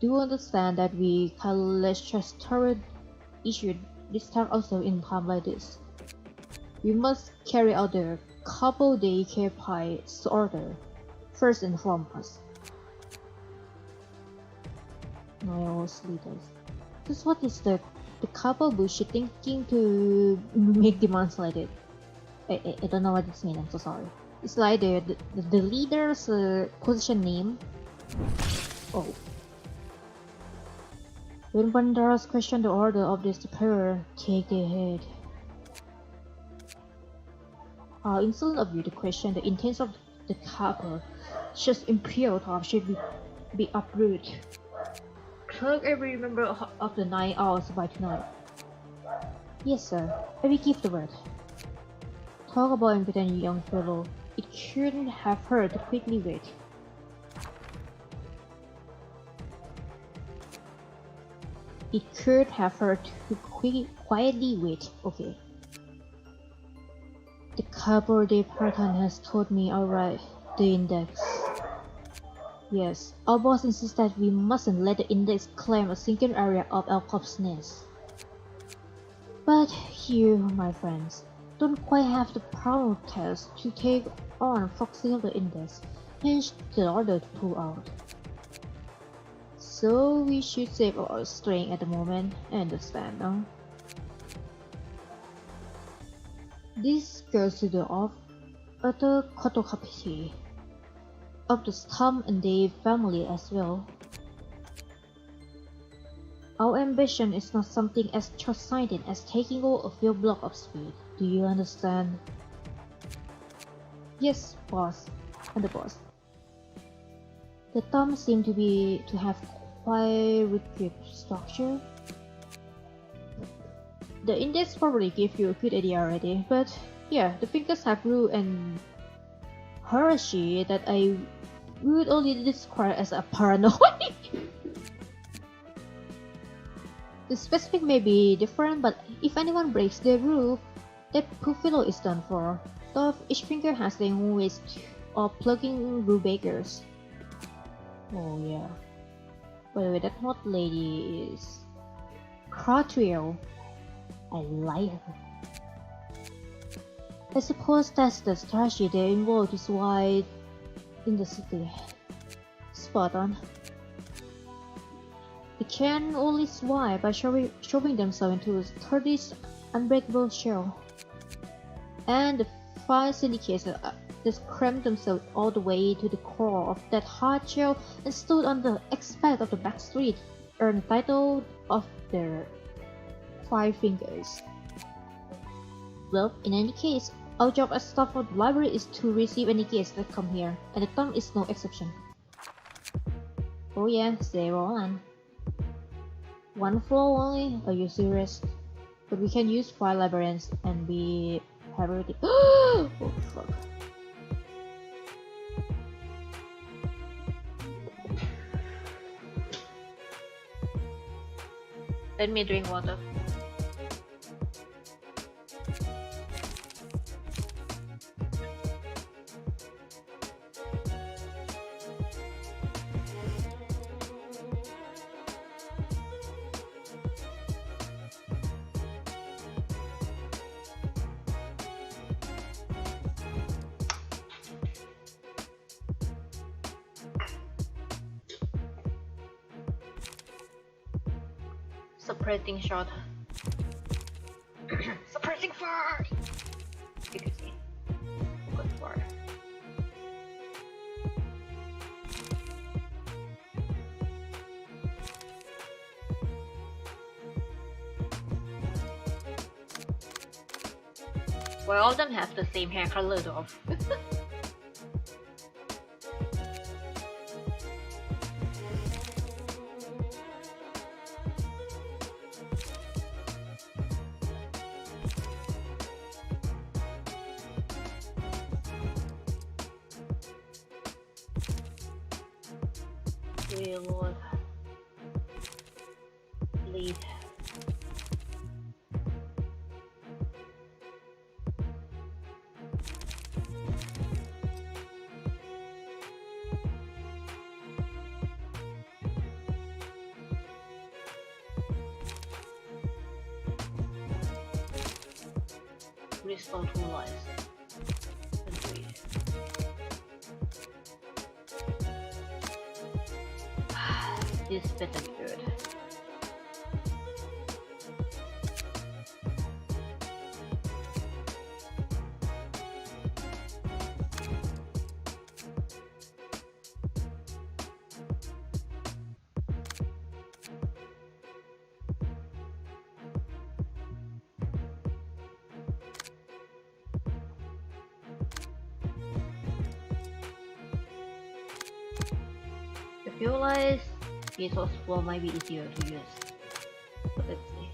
Do understand that we legislature issued this time also in time like this. We must carry out the couple day care pie's order first and foremost. No leaders. Just what is the couple bullshit thinking to make demands like it? I don't know what this means. I'm so sorry. It's like the leader's position name. Oh. When Bandaras question the order of the superior, take their head. How insolent of you to question the intent of the couple. Just imperial talk should be uprooted. Clerk every member of the 9 hours by tonight. Yes, sir. I will give the word. Talk about impotent young fellow. It couldn't have hurt to quickly wait. It could have hurt to quietly wait. Okay. The Cabo de Parton has told me alright. The Index. Yes, our boss insists that we mustn't let the Index claim a single area of Elcop's nest. But you, my friends, don't quite have the prowess to take on foxing of the Index, hence the order to pull out. So we should save our strength at the moment. I understand now. This goes to the utter photocopy of the Stump and Dave family as well. Our ambition is not something as short-sighted as taking over a few blocks of speed. Do you understand? Yes, boss. And the boss. The thumb seemed to have quite rigid structure. The index probably gave you a good idea already, but yeah, the fingers have rule and hierarchy that I would only describe as a paranoid. The specific may be different, but if anyone breaks the rule, that Puffalo is done for. Though each finger has their own ways of plugging rule breakers. Oh yeah. By the way, that hot lady is Cartwheel. I like her. I suppose that's the strategy they involved to survive in the city. Spot on. They can only survive by shoving themselves into a sturdy, unbreakable shell. And the 5 syndicates just crammed themselves all the way to the core of that hard shell and stood on the aspect of the back street, earned the title of their 5 fingers. Well, in any case, our job as staff of the library is to receive any guests that come here, and the thumb is no exception. Oh yeah, 0 on. 1 floor only? Are you serious? But we can use 5 librarians and we have everything. Oh fuck. Let me drink water. Suppressing shot. Suppressing fire! You can see. Good fire. Well, all of them have the same hair color though. Lord. Lead. Restore 2 lives. And wait. This better be good. The fuel lies. Resource flow might be easier to use. But let's see.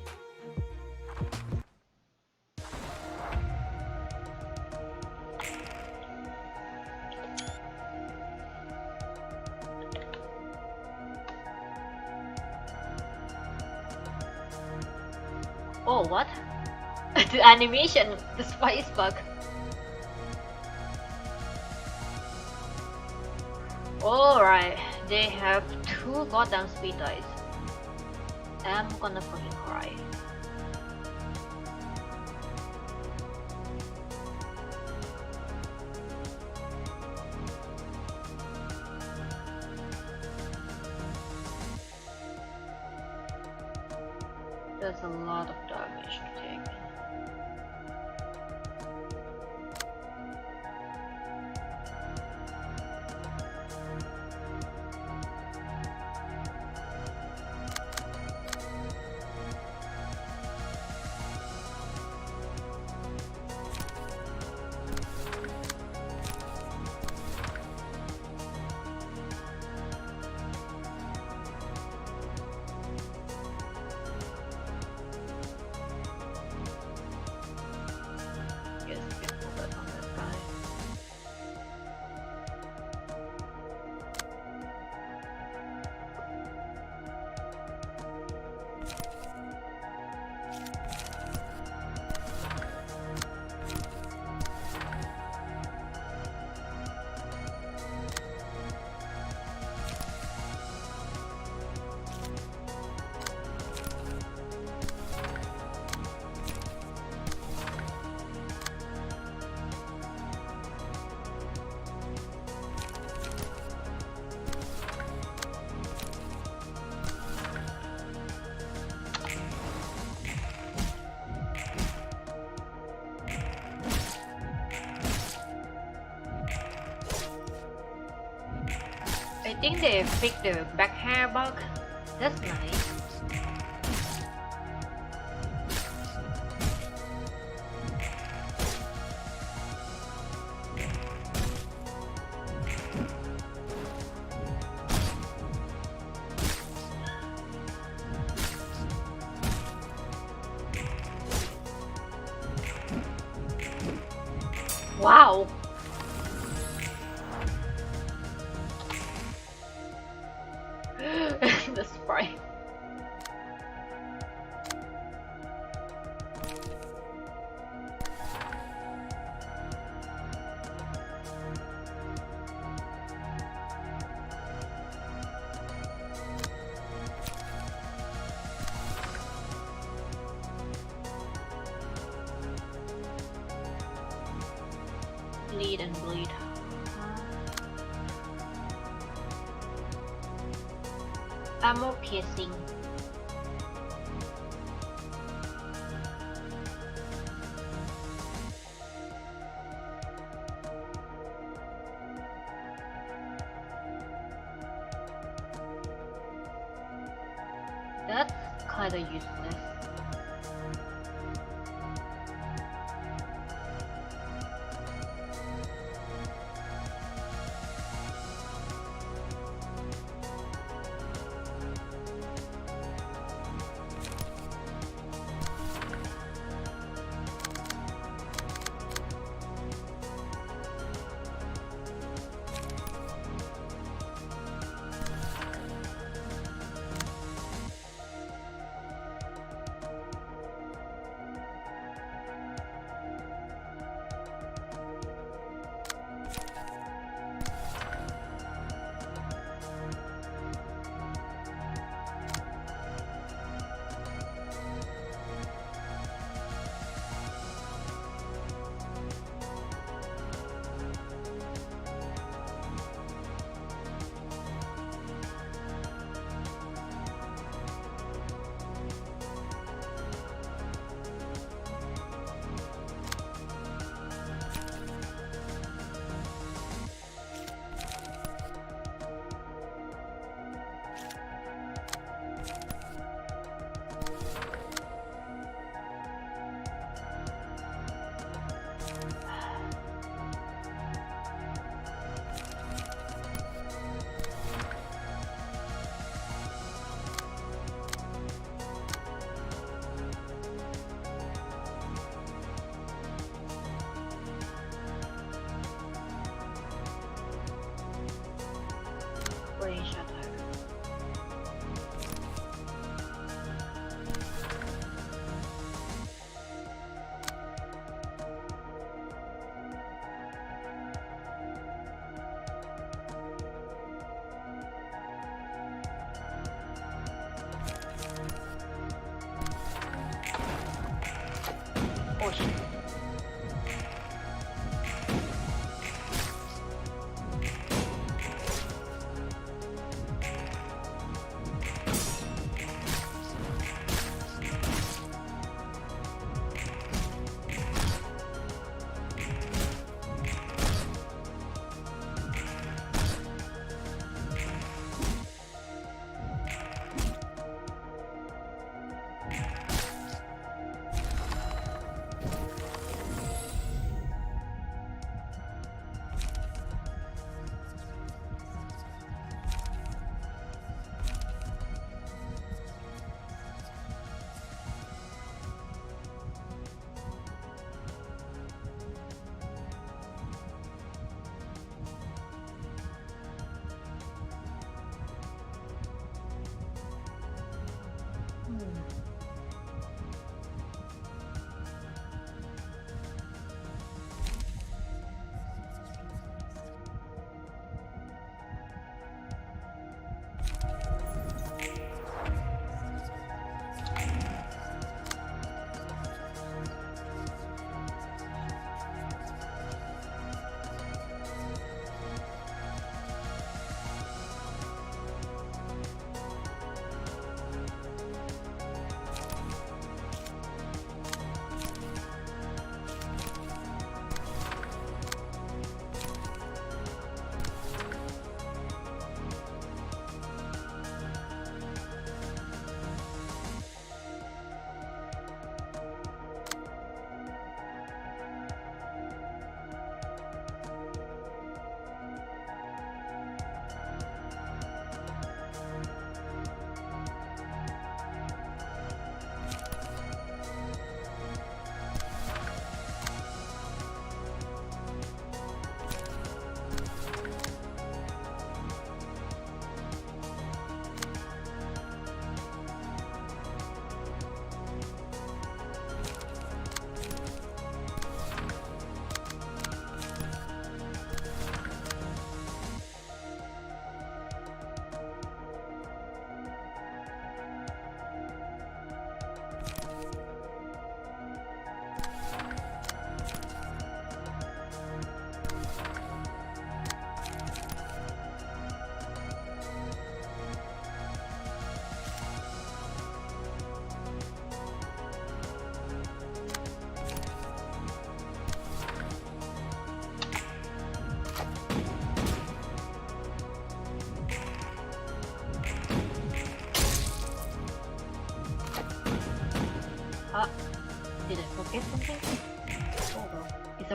Oh, what? The animation, the spice bug. Alright, they have 2 goddamn speed dice. I'm gonna fucking cry. That's a lot of damage to take. I think they fixed the back hair bug. That's nice. Wow! The sprite. Bleed and bleed. Armor piercing. That's kinda useless. Brain shatter. Oh shit.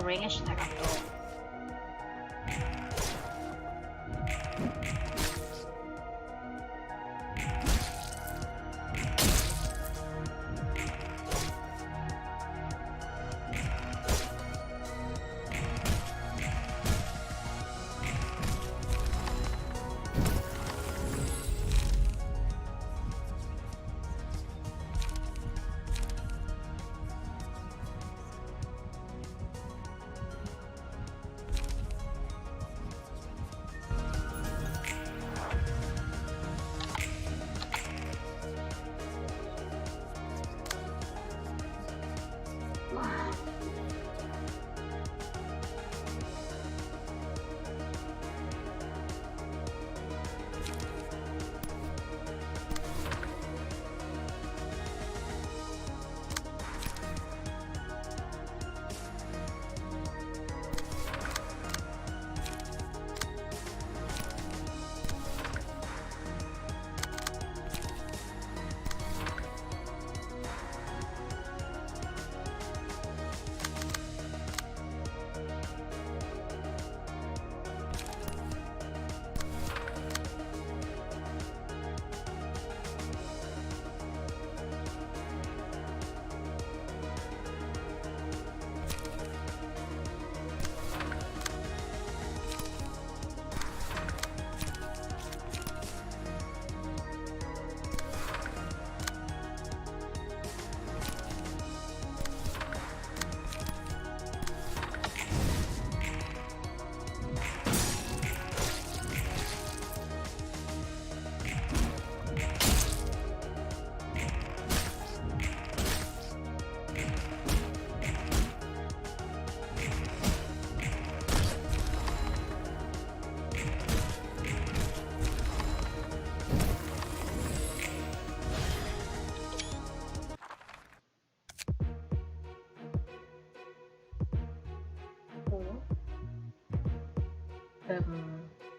range attack after all.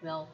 Well.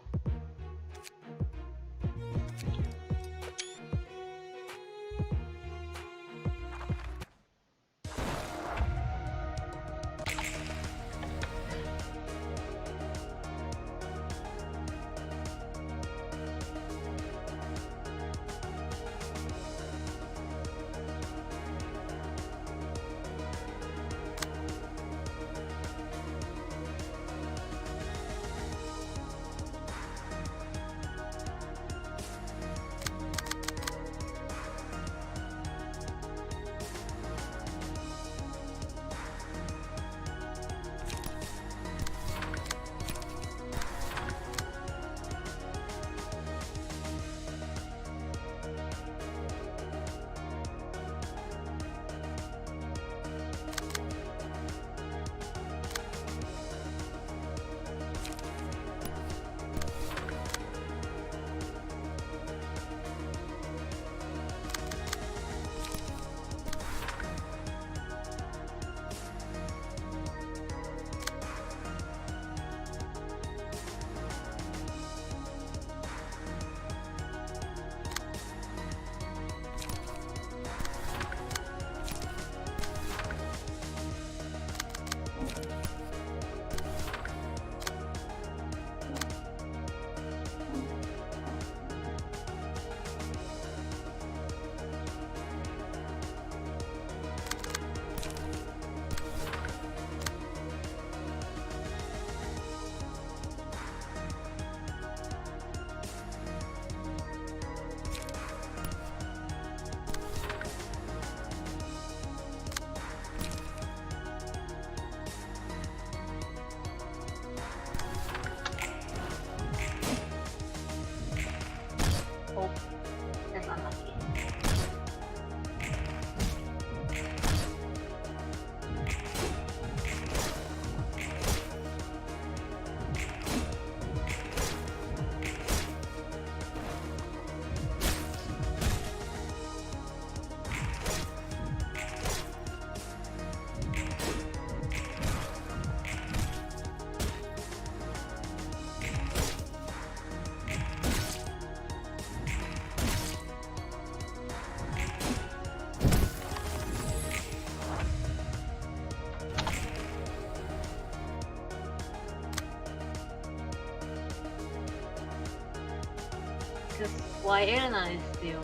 Cause why Elena is still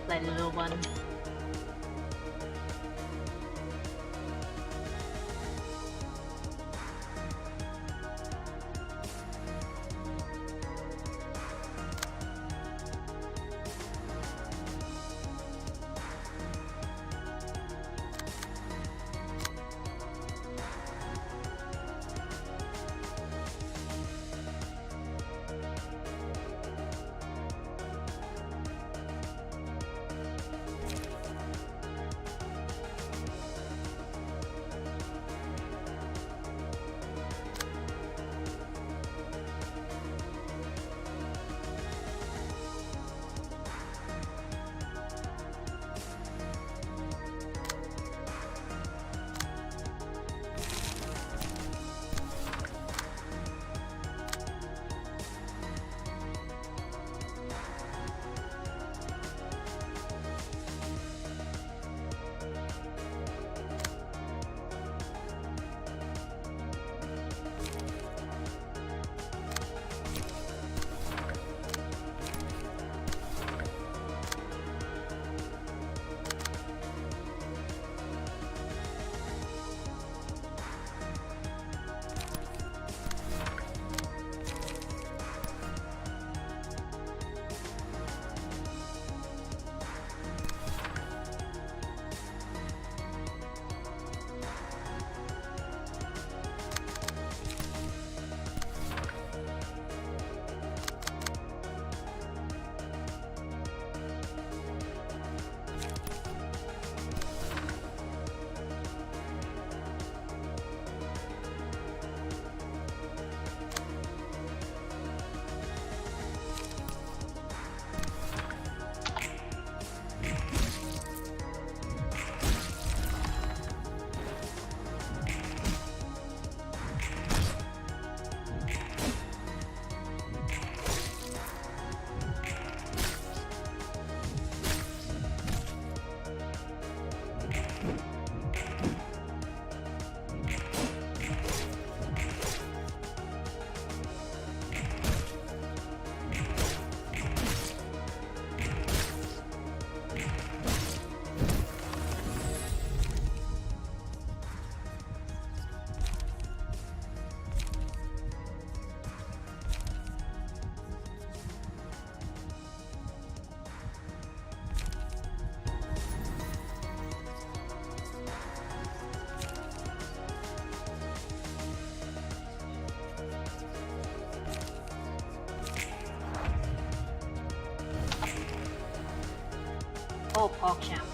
like little one. Oh, pork chop.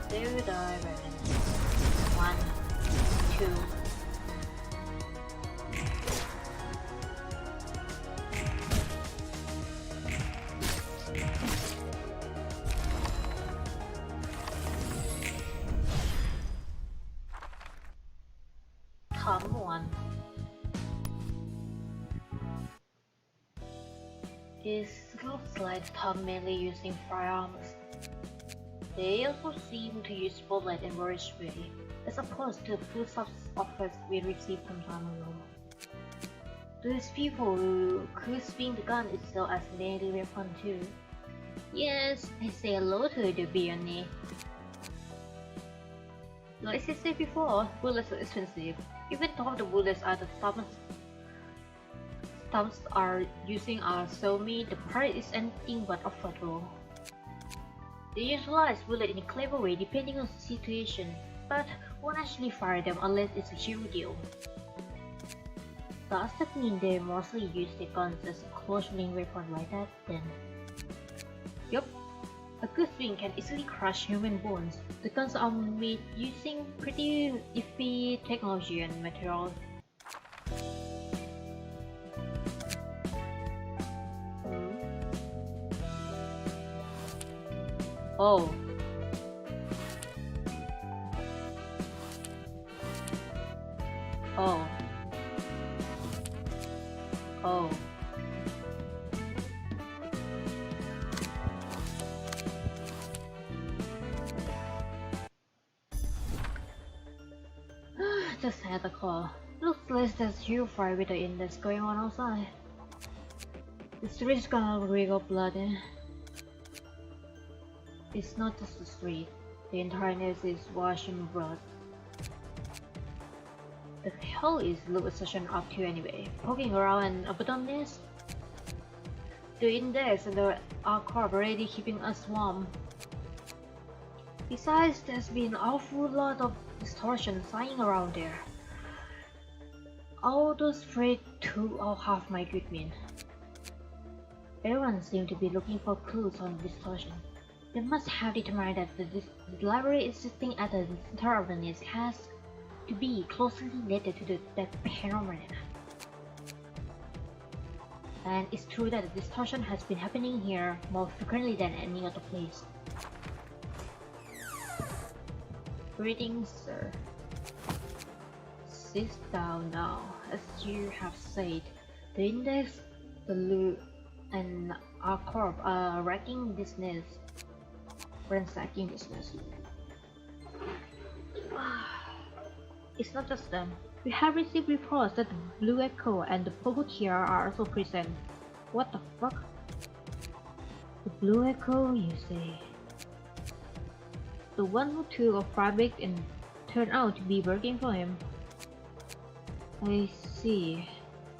Two diamonds. 1, 2. Come one. It looks like Tom mainly using firearms. They also seem to use bullet and very way, as opposed to the full offers we received some time ago. These people could swing the gun itself as a daily weapon too. Yes, I say hello to the Bionic. Like I said before, bullets are expensive. Even though the bullets are the stumps are using are so me, the price is anything but affordable. They utilize bullets in a clever way depending on the situation, but won't actually fire them unless it's a huge deal. Does that mean they mostly use the guns as a close-range weapon like that then? Yup. A good swing can easily crush human bones. The guns are made using pretty iffy technology and materials. Oh. Oh. Oh. Just had a call. Looks like there's huge fire with the index going on outside. The street's gonna wiggle bloody. It's not just the street. The entire nest is washing blood. The hell is Louis Session up to anyway? Poking around an abandoned nest? The index and the R-Corp already keeping us warm. Besides, there's been an awful lot of distortion flying around there. All those freight to all half my good men. Everyone seemed to be looking for clues on distortion. They must have determined that the library existing at the center of the nest has to be closely related to that phenomenon. And it's true that the distortion has been happening here more frequently than any other place. Greetings, sir. Sit down now. As you have said, the index, the loot, and our corp are ransacking this nest. It's not just them. We have received reports that the Blue Echo and the Pogo Tier are also present. What the fuck? The Blue Echo, you say? The one who took a fabric and turned out to be working for him. I see.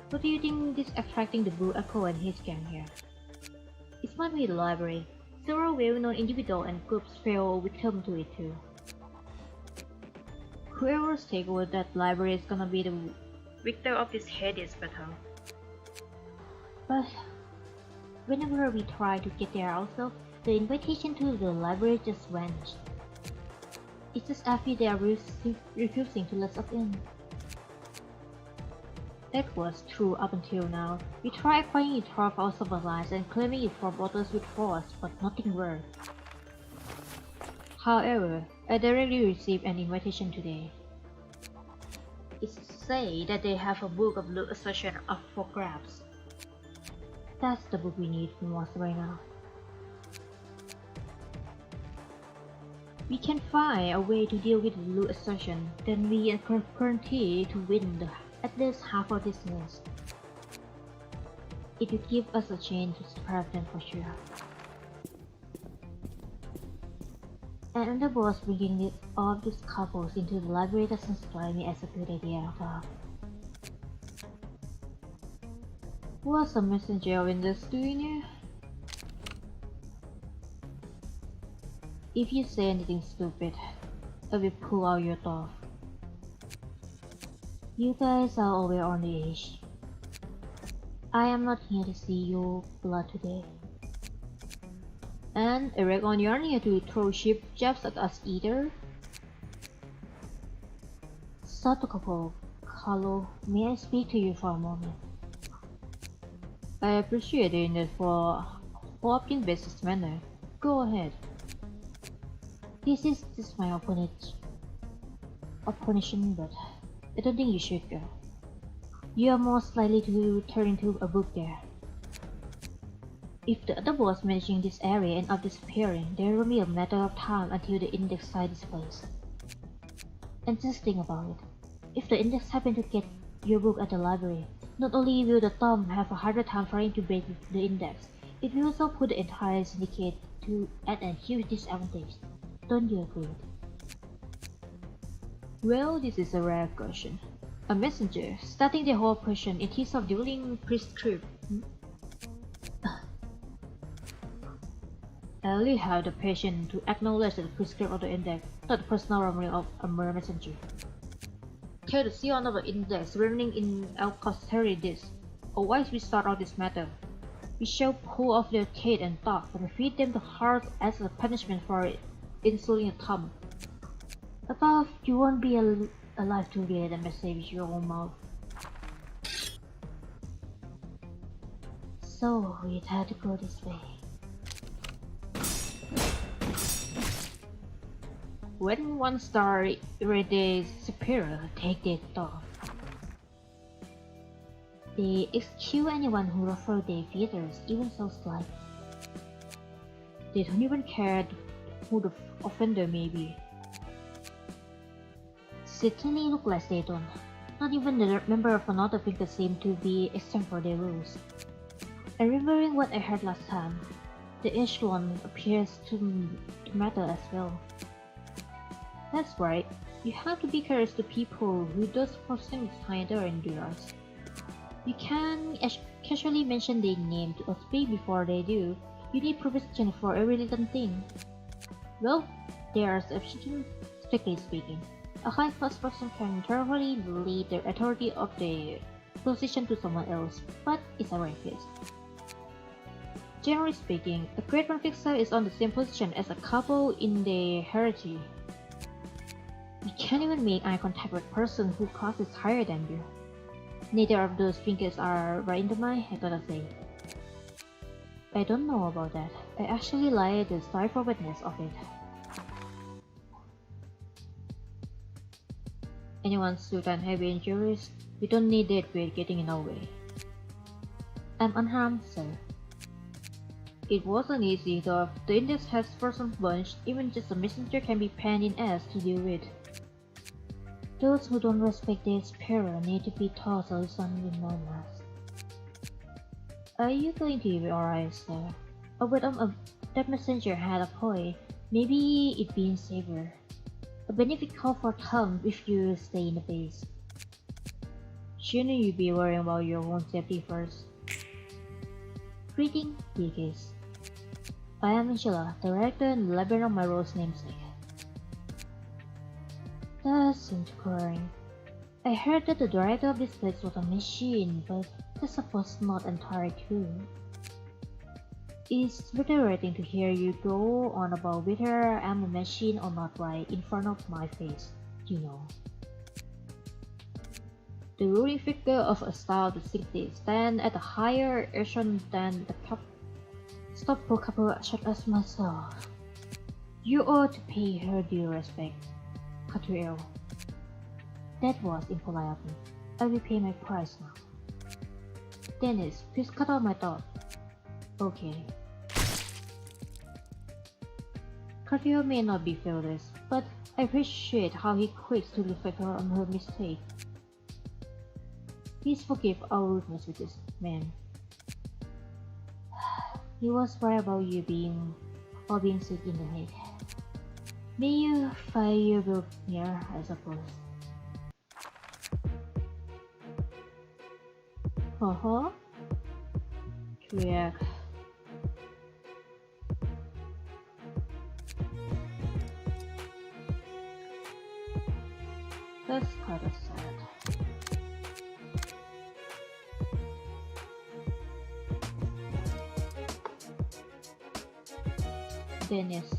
What do you think is attracting the Blue Echo and his gang here? It might be the library. Several well-known individuals and groups fell victim to it too. Whoever's take over that library is gonna be the victor of this hideous battle. But whenever we try to get there ourselves, the invitation to the library just vanished. It's just as if they are refusing to let us in. That was true up until now. We tried acquiring it from our supplies and claiming it from others with force, but nothing worked. However, I directly received an invitation today. It's say that they have a book of loot assertion up for grabs. That's the book we need most right now. We can find a way to deal with the loot assertion, then we are guaranteed to win at least half of this nest. It will give us a chance to scrap them for sure. And the boss bringing all these couples into the library doesn't strike me as a good idea at all. What's a messenger of Indus doing here? If you say anything stupid, I will pull out your thought. You guys are over on the edge. I am not here to see your blood today. And I reckon you aren't here to throw ship jabs at us either. Satokapo, Carlo, may I speak to you for a moment? I appreciate it for in business manner. Go ahead. This is just my opposition, but I don't think you should go. You are most likely to turn into a book there. If the other boss managing this area end up disappearing, there will be a matter of time until the index site displays. And just think about it. If the index happen to get your book at the library, not only will the Tom have a harder time trying to break the index, it will also put the entire syndicate at a huge disadvantage. Don't you agree? Well, this is a rare question. A messenger, starting the whole operation in his of dueling prescript. I only have the patience to acknowledge the prescript of the index, not the personal rumble of a mere messenger. Tell the Sion of the index remaining in Alcosteri this. Otherwise we start out this matter. We shall pull off their kate and dog and feed them the heart as a punishment for insulting a Tom. Above, you won't be alive to read the message with your own mouth. So, we'd have to go this way. When one star irradiates superior, take their dog. They execute anyone who refers their features, even so slight. They don't even care who the offender may be. Certainly look like they don't. Not even the member of another figure seem to be exempt for their rules. And remembering what I heard last time, the echelon appears to matter as well. That's right, you have to be courteous to people who does things higher endurance. You can't casually mention their name to a speak before they do. You need provision for every little thing. Well, there are exceptions, strictly speaking. A high-class person can thoroughly lead the authority of the position to someone else, but it's a rare case. Generally speaking, a great one fixer is on the same position as a couple in the hierarchy. You can't even make eye contact with a person whose class is higher than you. Neither of those fingers are right into my head, gotta say. I don't know about that. I actually like the straightforwardness of it. Anyone suit and heavy injuries, we don't need dead weight getting in our way. I'm unharmed, sir. It wasn't easy though. The index has person bunch, even just a messenger can be pain in ass to deal with. Those who don't respect their superior need to be taught to listen with manners. Are you going to be alright, sir? That messenger had a point. Maybe it'd be safer. A benefit call for Tom if you stay in the base. Shouldn't you be worrying about your own safety first? Greeting, Deacons. I am Angela, director and librarian of my role's namesake. That seemed boring. I heard that the director of this place was a machine, but that's supposed not entirely true. It's reiterating to hear you go on about whether I'm a machine or not right in front of my face, you know. The ruling figure of a style of the city stand at a higher echelon than the top stop for couple such as myself. You ought to pay her due respect, Catriel. That was impolite of me. I will pay my price now. Dennis, please cut off my thought. Okay. Catriel may not be fearless, but I appreciate how he quits to reflect her on her mistake. Please forgive our rudeness with this man. He was worried about you being sick in the head. May you find your book here, I suppose. React. That's kind of sad. Dennis.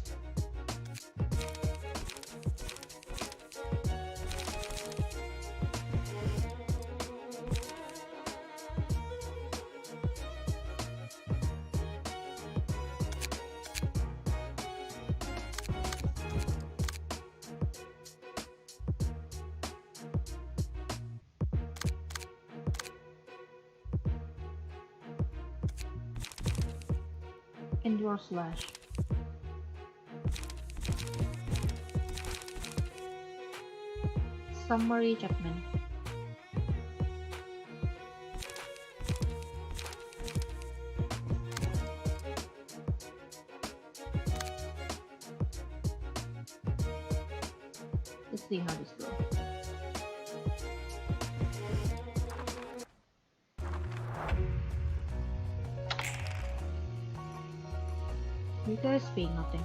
Endure slash. Summary Chapman. Let's see how this goes. You guys pay nothing.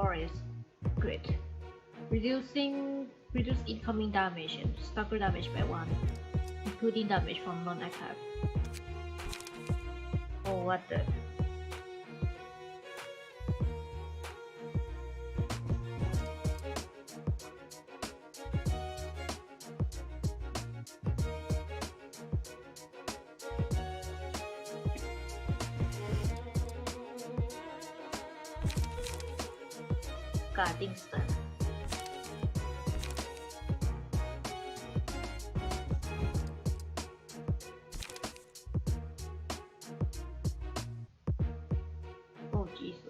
LOR is great. Reduce incoming damage and stagger damage by 1, including damage from non-attack. Oh, what the? Guarding stun. Oh Jesus.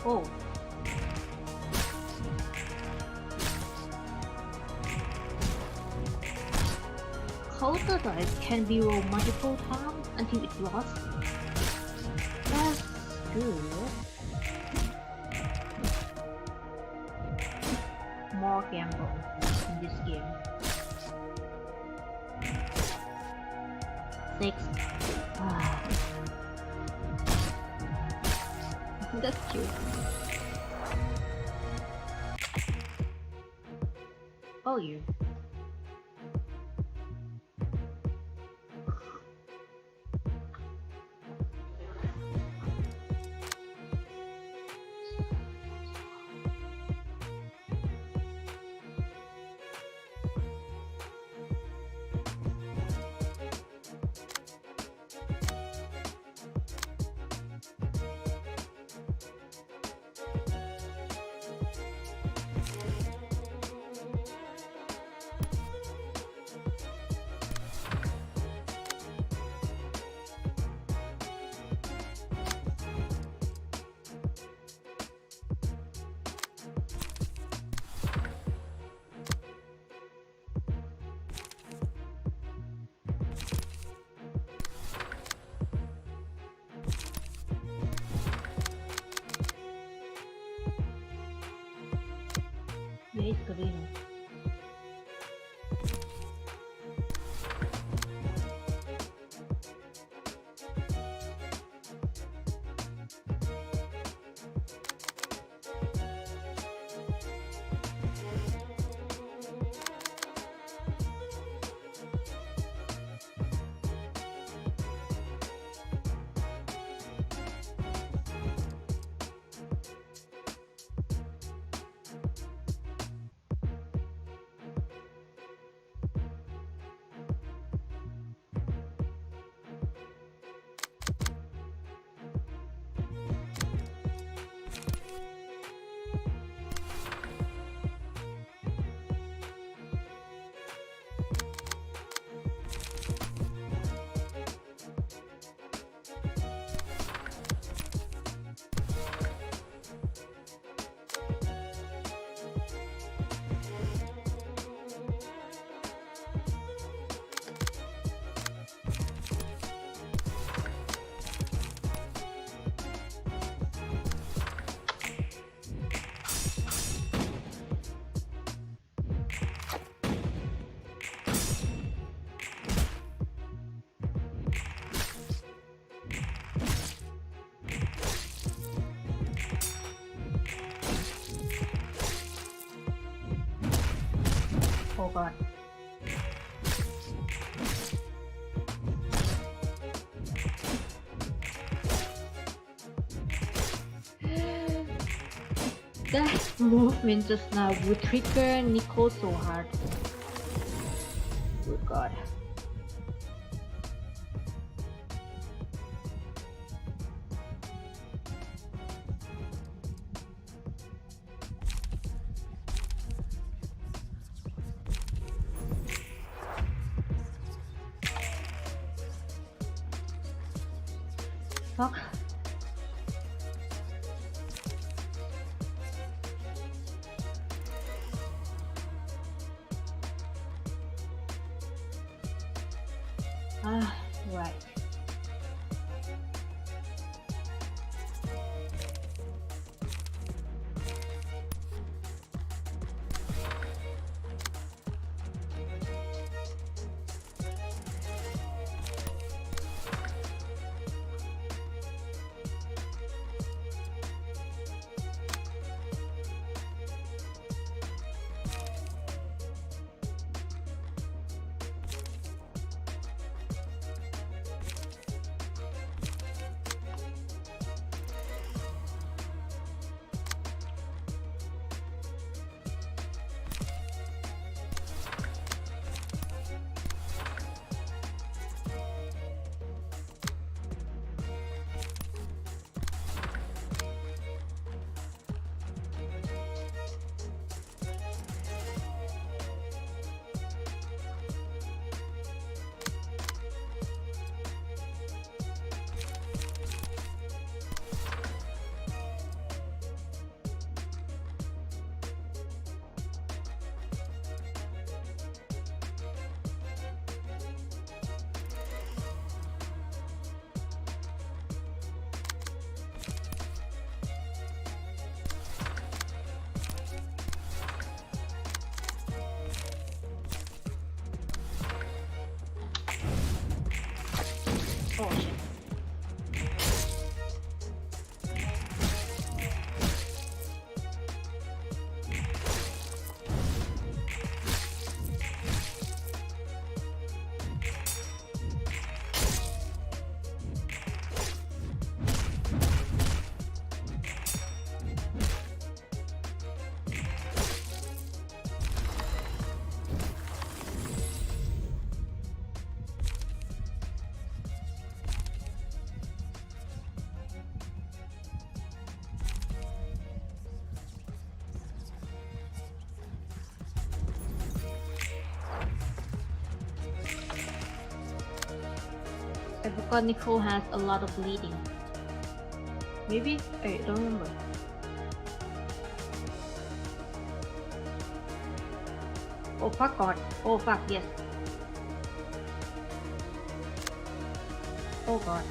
Oh. Counter dice can be rolled multiple times until it lost. That's good. More gamble in this game. 6. Ah. That's cute. Oh, you. Yeah, it's green. god. That movement just now would trigger Nico so hard. Good god. Fuck. Right. Oh shit. I forgot Nicole has a lot of bleeding. Maybe? I don't remember. Oh fuck god. Oh fuck, yes. Oh god.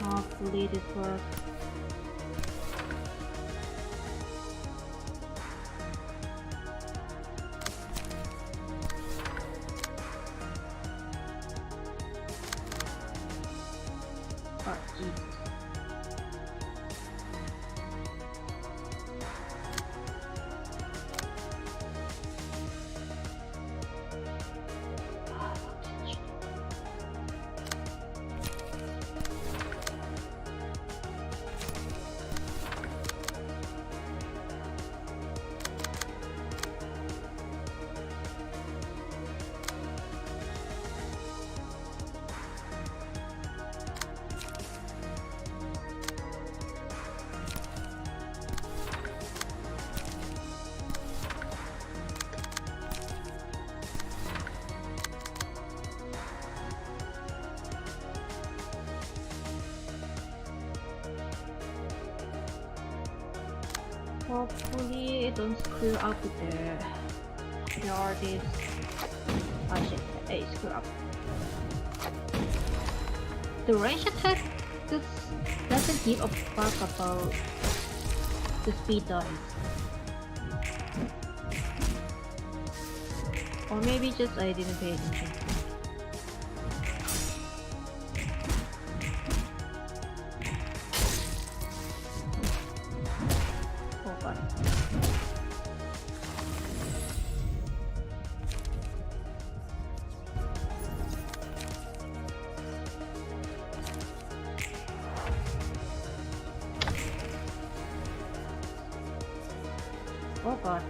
Hopefully this works. Oh, Jesus. Hopefully it don't screw up with the artist. Oh shit, it screw up. The range attack doesn't give a fuck about the speed dice. Or maybe just I didn't pay attention. Oh god. Oh god.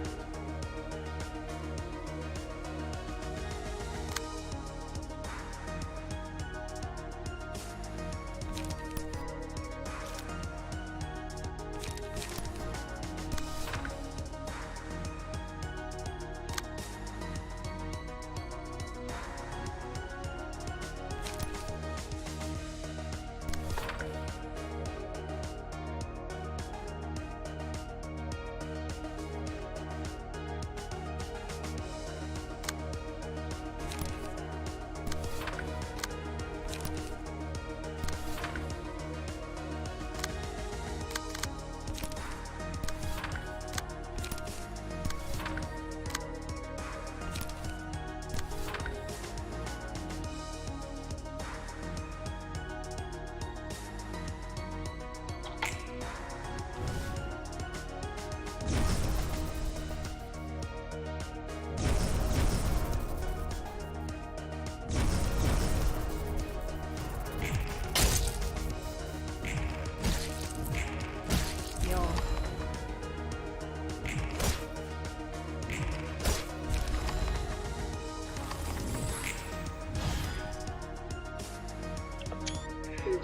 Yo.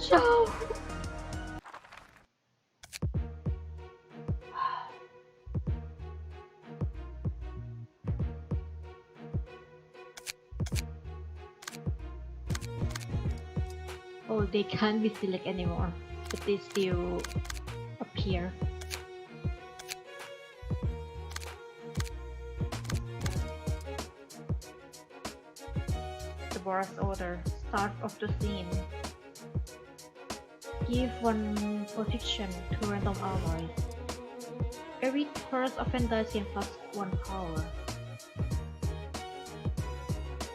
Ciao. Oh, they can't be select anymore, but they still appear. The boss order, start of the scene. Give one protection to random allies. Every first offender gains plus 1 power.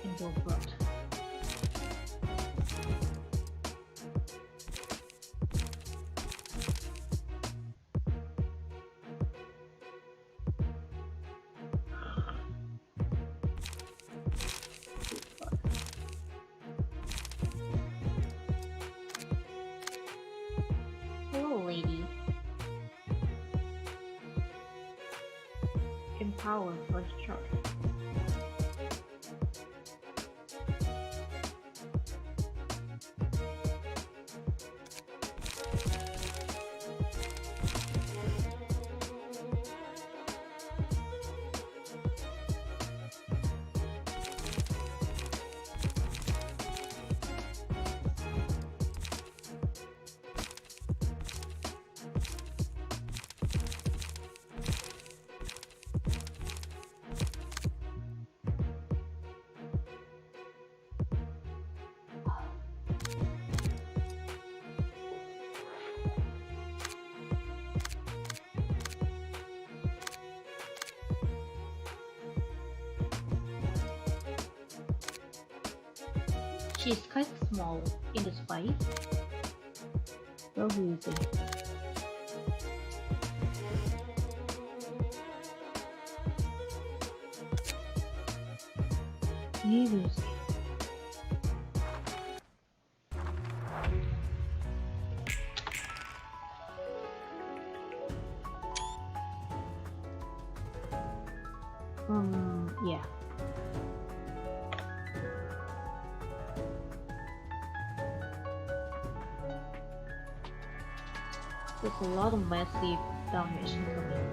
Endure blood. Hello, lady. Empower first shot. She's quite small in the spice. So who is it? Music. Yeah. There's a lot of massive damage incoming.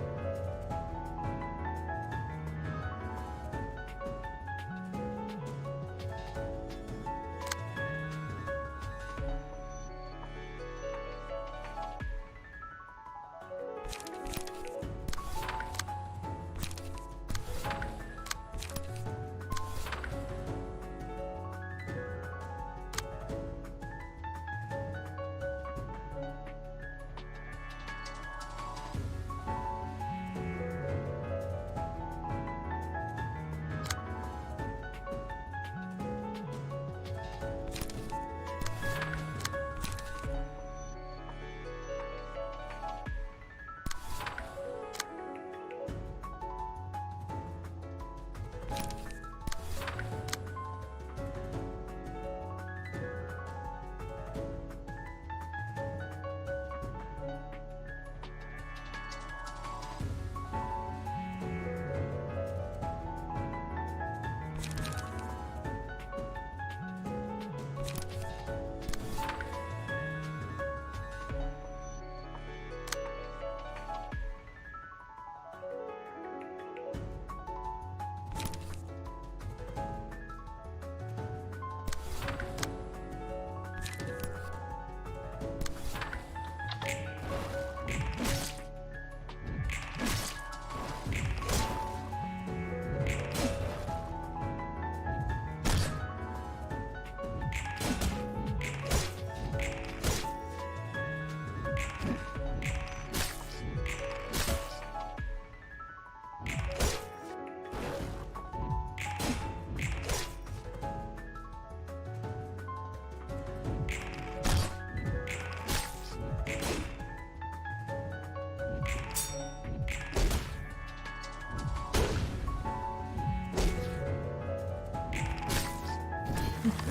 Alright.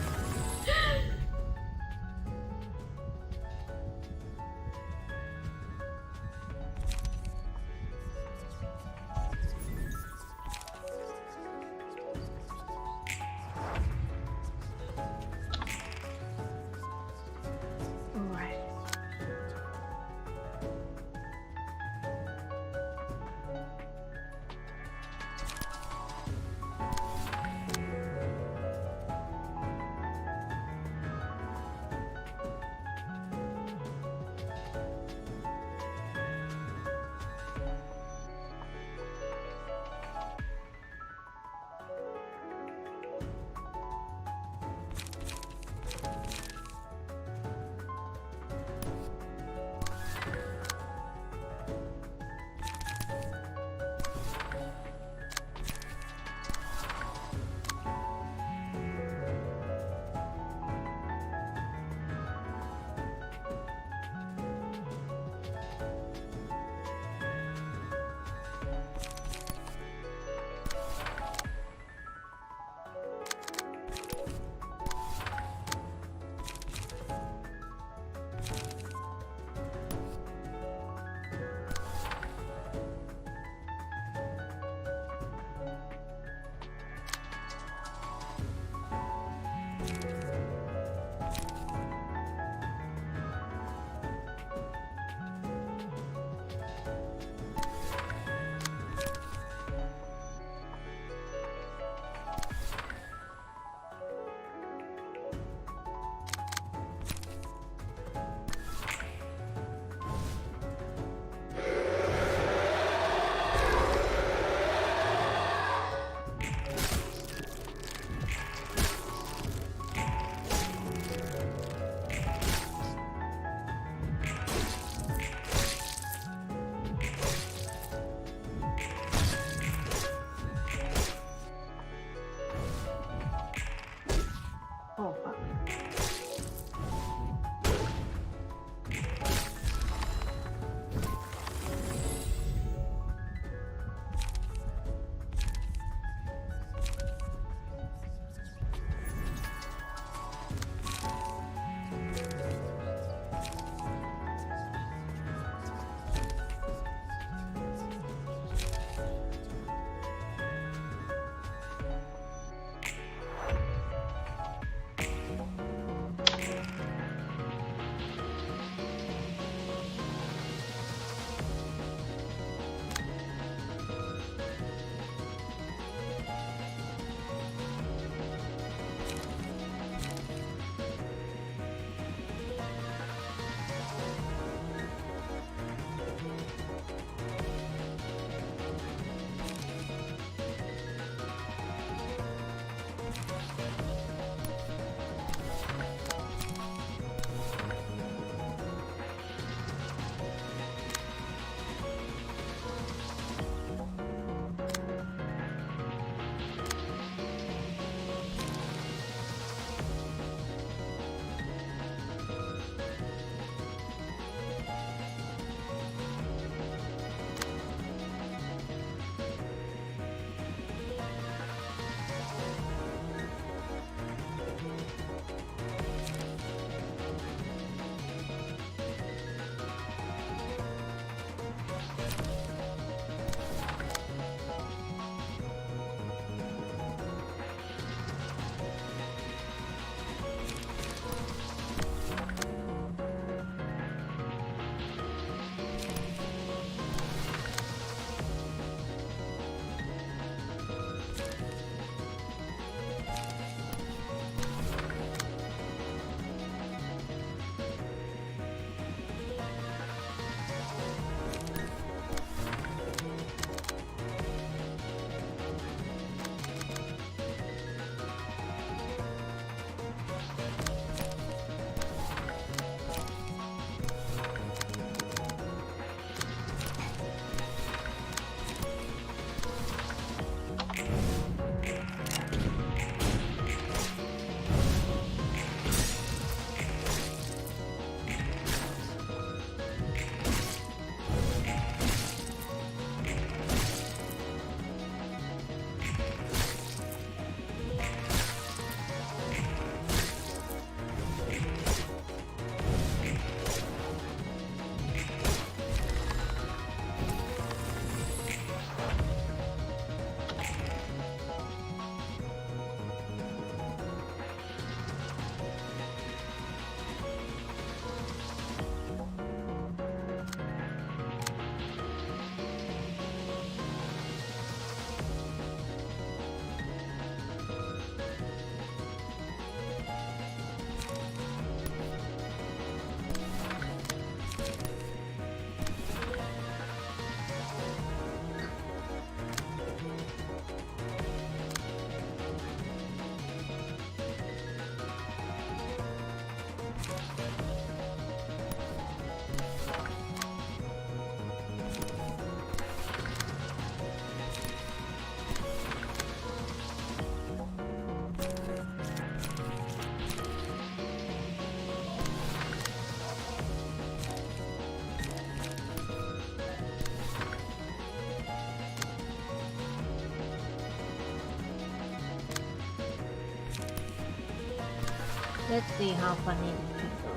Let's see how funny this can go.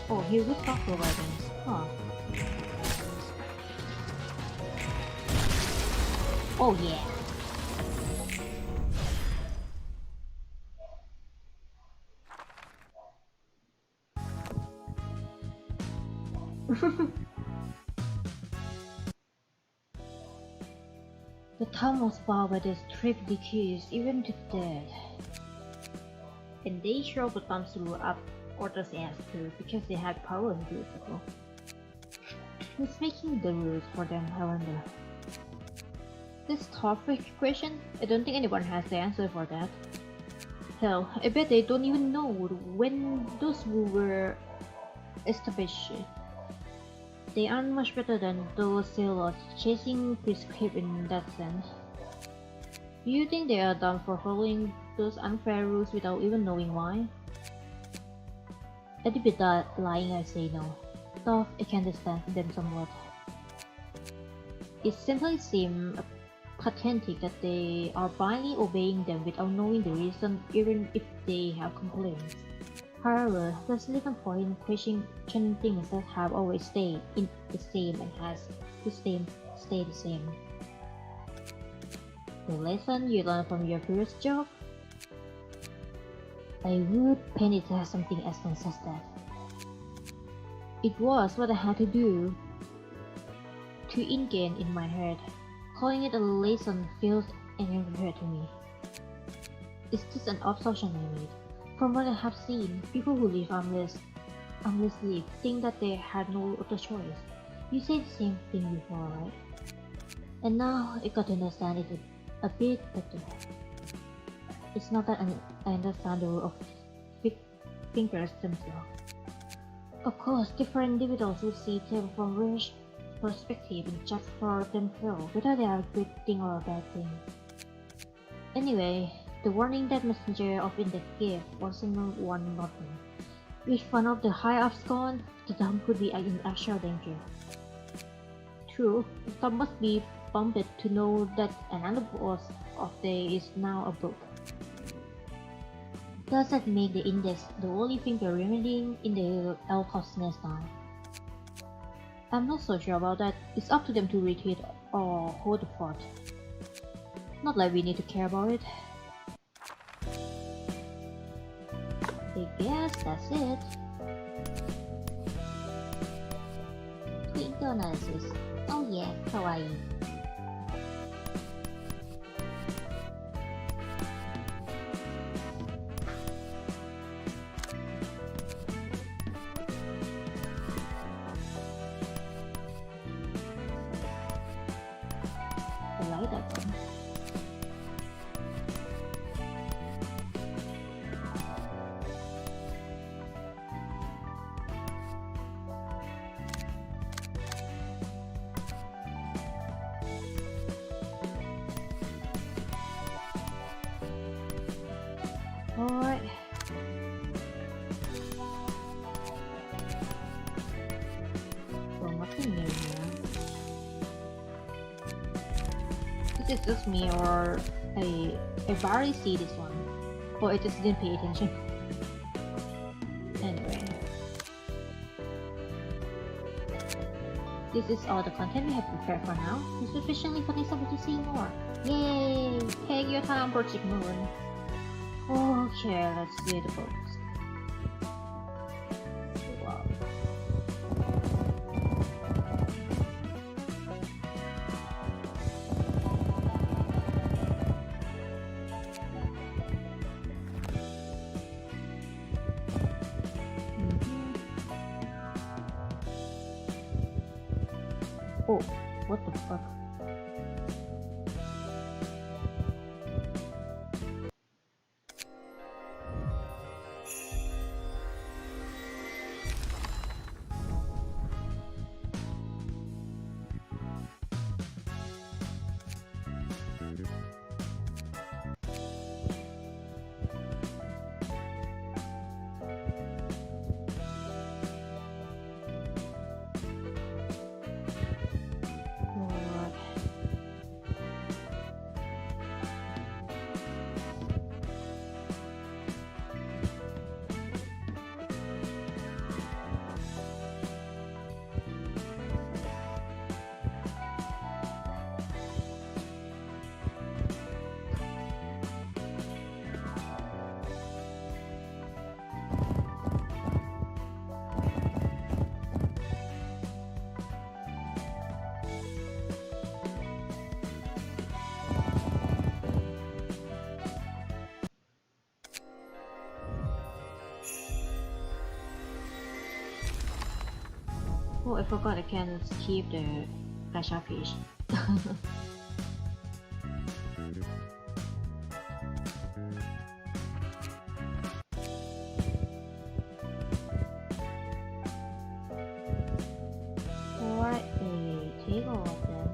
Oh, he would talk to librarians. Huh. Oh yeah. The town was powered by the strict decrees, even to death. And they sure would come through up Orta's ass too, because they had power to do so. Who's making the rules for them, I wonder? This topic question? I don't think anyone has the answer for that. Hell, I bet they don't even know when those rules were established. They aren't much better than those sailors chasing prescript in that sense. Do you think they are dumb for following those unfair rules without even knowing why? I'd be lying I say no. Though I can understand them somewhat. It simply seems pathetic that they are blindly obeying them without knowing the reason, even if they have complaints. However, there's little point in questioning things that have always stayed in the same and has to stay the same. The lesson you learned from your previous job? I would paint it as something as nice as that. It was what I had to do to ingrain in my head. Calling it a lesson feels unfair to me. It's just an obsession I made. From what I have seen, people who live aimlessly think that they had no other choice. You said the same thing before, right? And now I got to understand it a bit better. It's not that I understand the role of thinkers themselves. Of course, different individuals would see them from various perspectives and judge for themselves whether they are a good thing or a bad thing. Anyway, the warning that messenger of Index gave wasn't one nothing. With one of the high-ups gone, the town could be in actual danger. True, some must be bummed to know that another boss of day is now a book. Does that make the Index the only finger remaining in the Elf's nest now? I'm not so sure about that. It's up to them to retreat or hold the fort. Not like we need to care about it. I guess that's it. Clinical analysis. Oh yeah, kawaii. I like that one. Alright. Well, nothing new here. This is just me, or I barely see this one. Or I just didn't pay attention. Anyway. This is all the content we have prepared for now. It's sufficiently funny to see more. Yay! Take your time, Project Moon. Okay, let's see the books. Wow. Oh, what the fuck? Oh, I forgot I can skip the gacha page. For a table of them.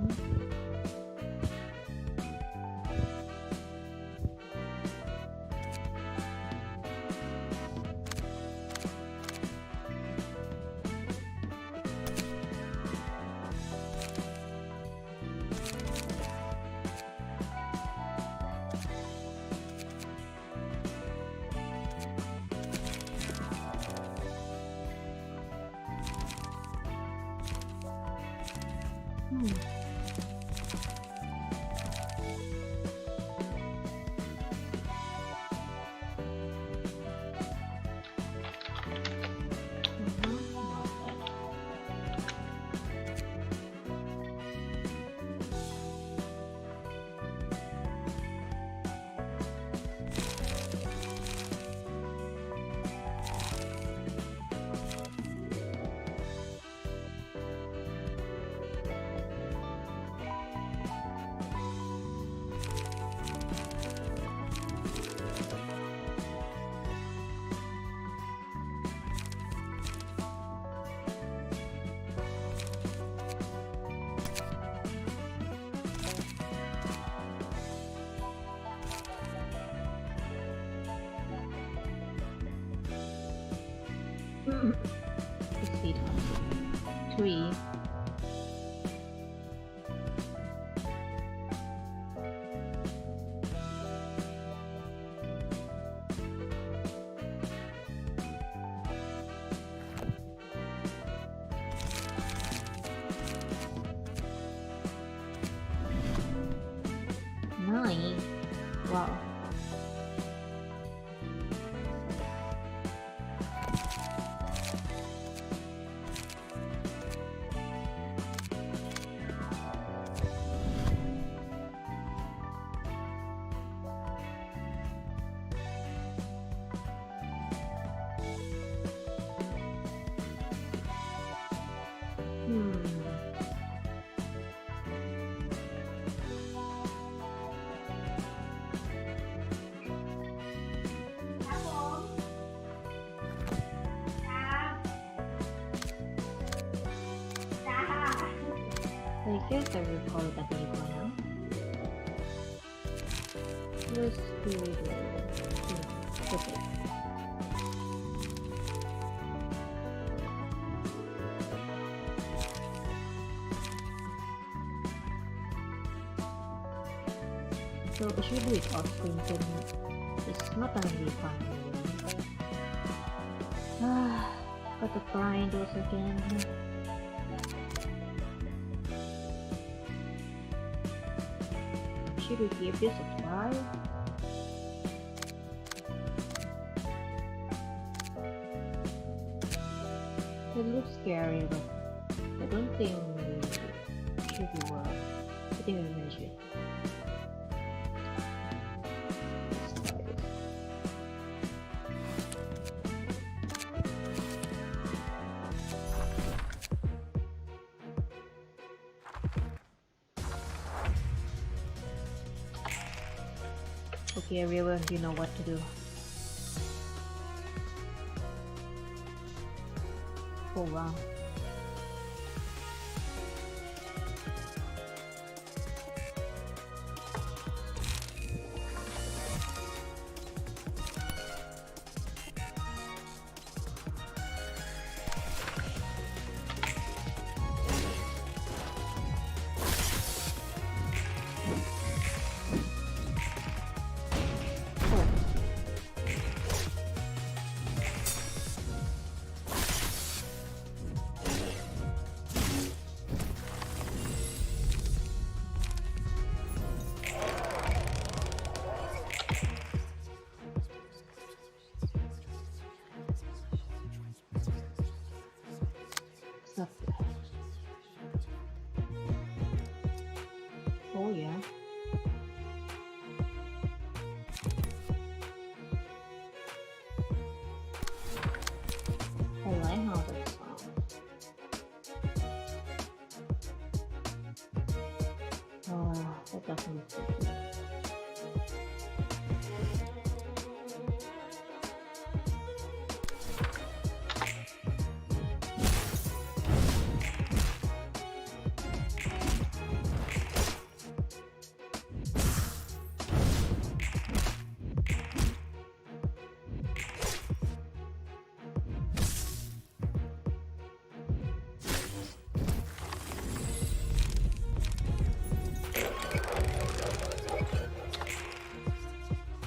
Let's see. 3. Nine. Wow. I guess I will call it a day for now. Let's do the okay. So I should do it off screen, so it's not gonna be fun anyway. Got to grind those again. Should we give this a try? It looks scary, but I don't think it should be worth. I think we manage it. Let's try this. Okay, everyone, you know what to do. Oh wow. doesn't look so good.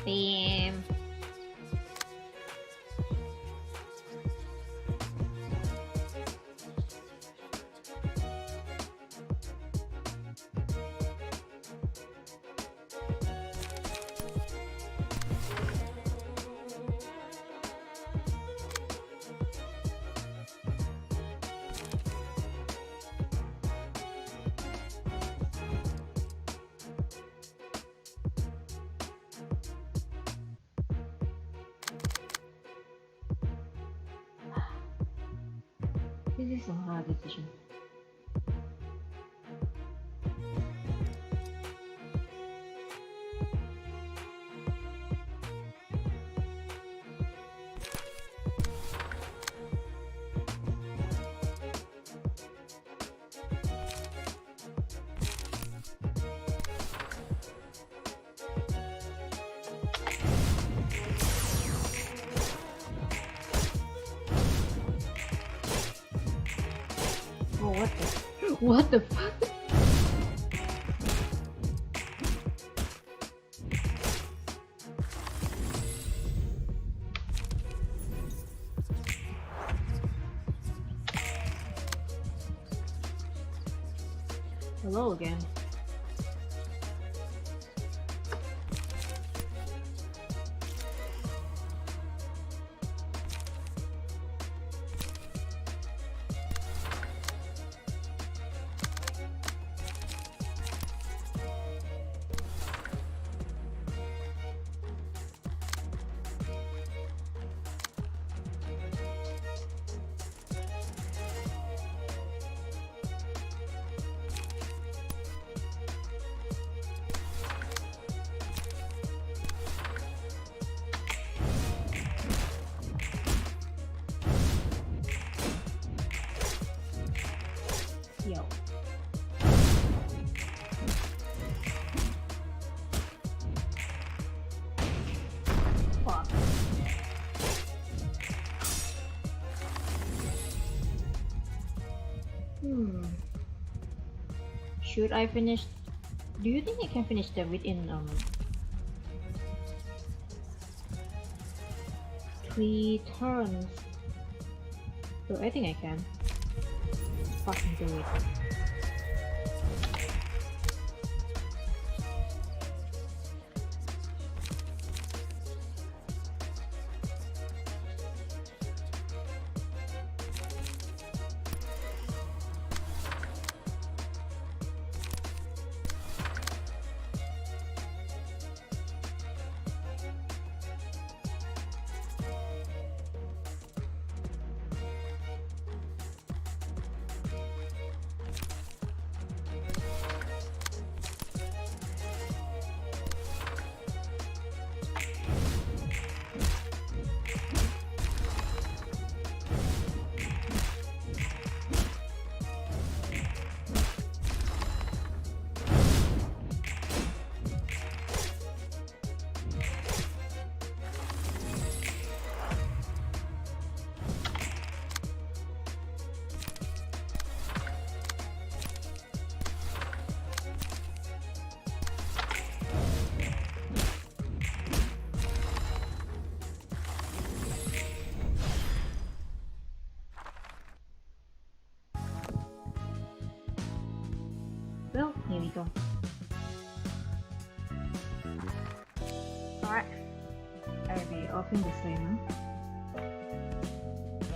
Damn. This is a hard decision. Oh, what the fuck? Hello again. Yo. Fuck. Should I finish? Do you think I can finish that within 3 turns? So I think I can. Fucking do it. Well, here we go. Alright. I'll be opening the flame.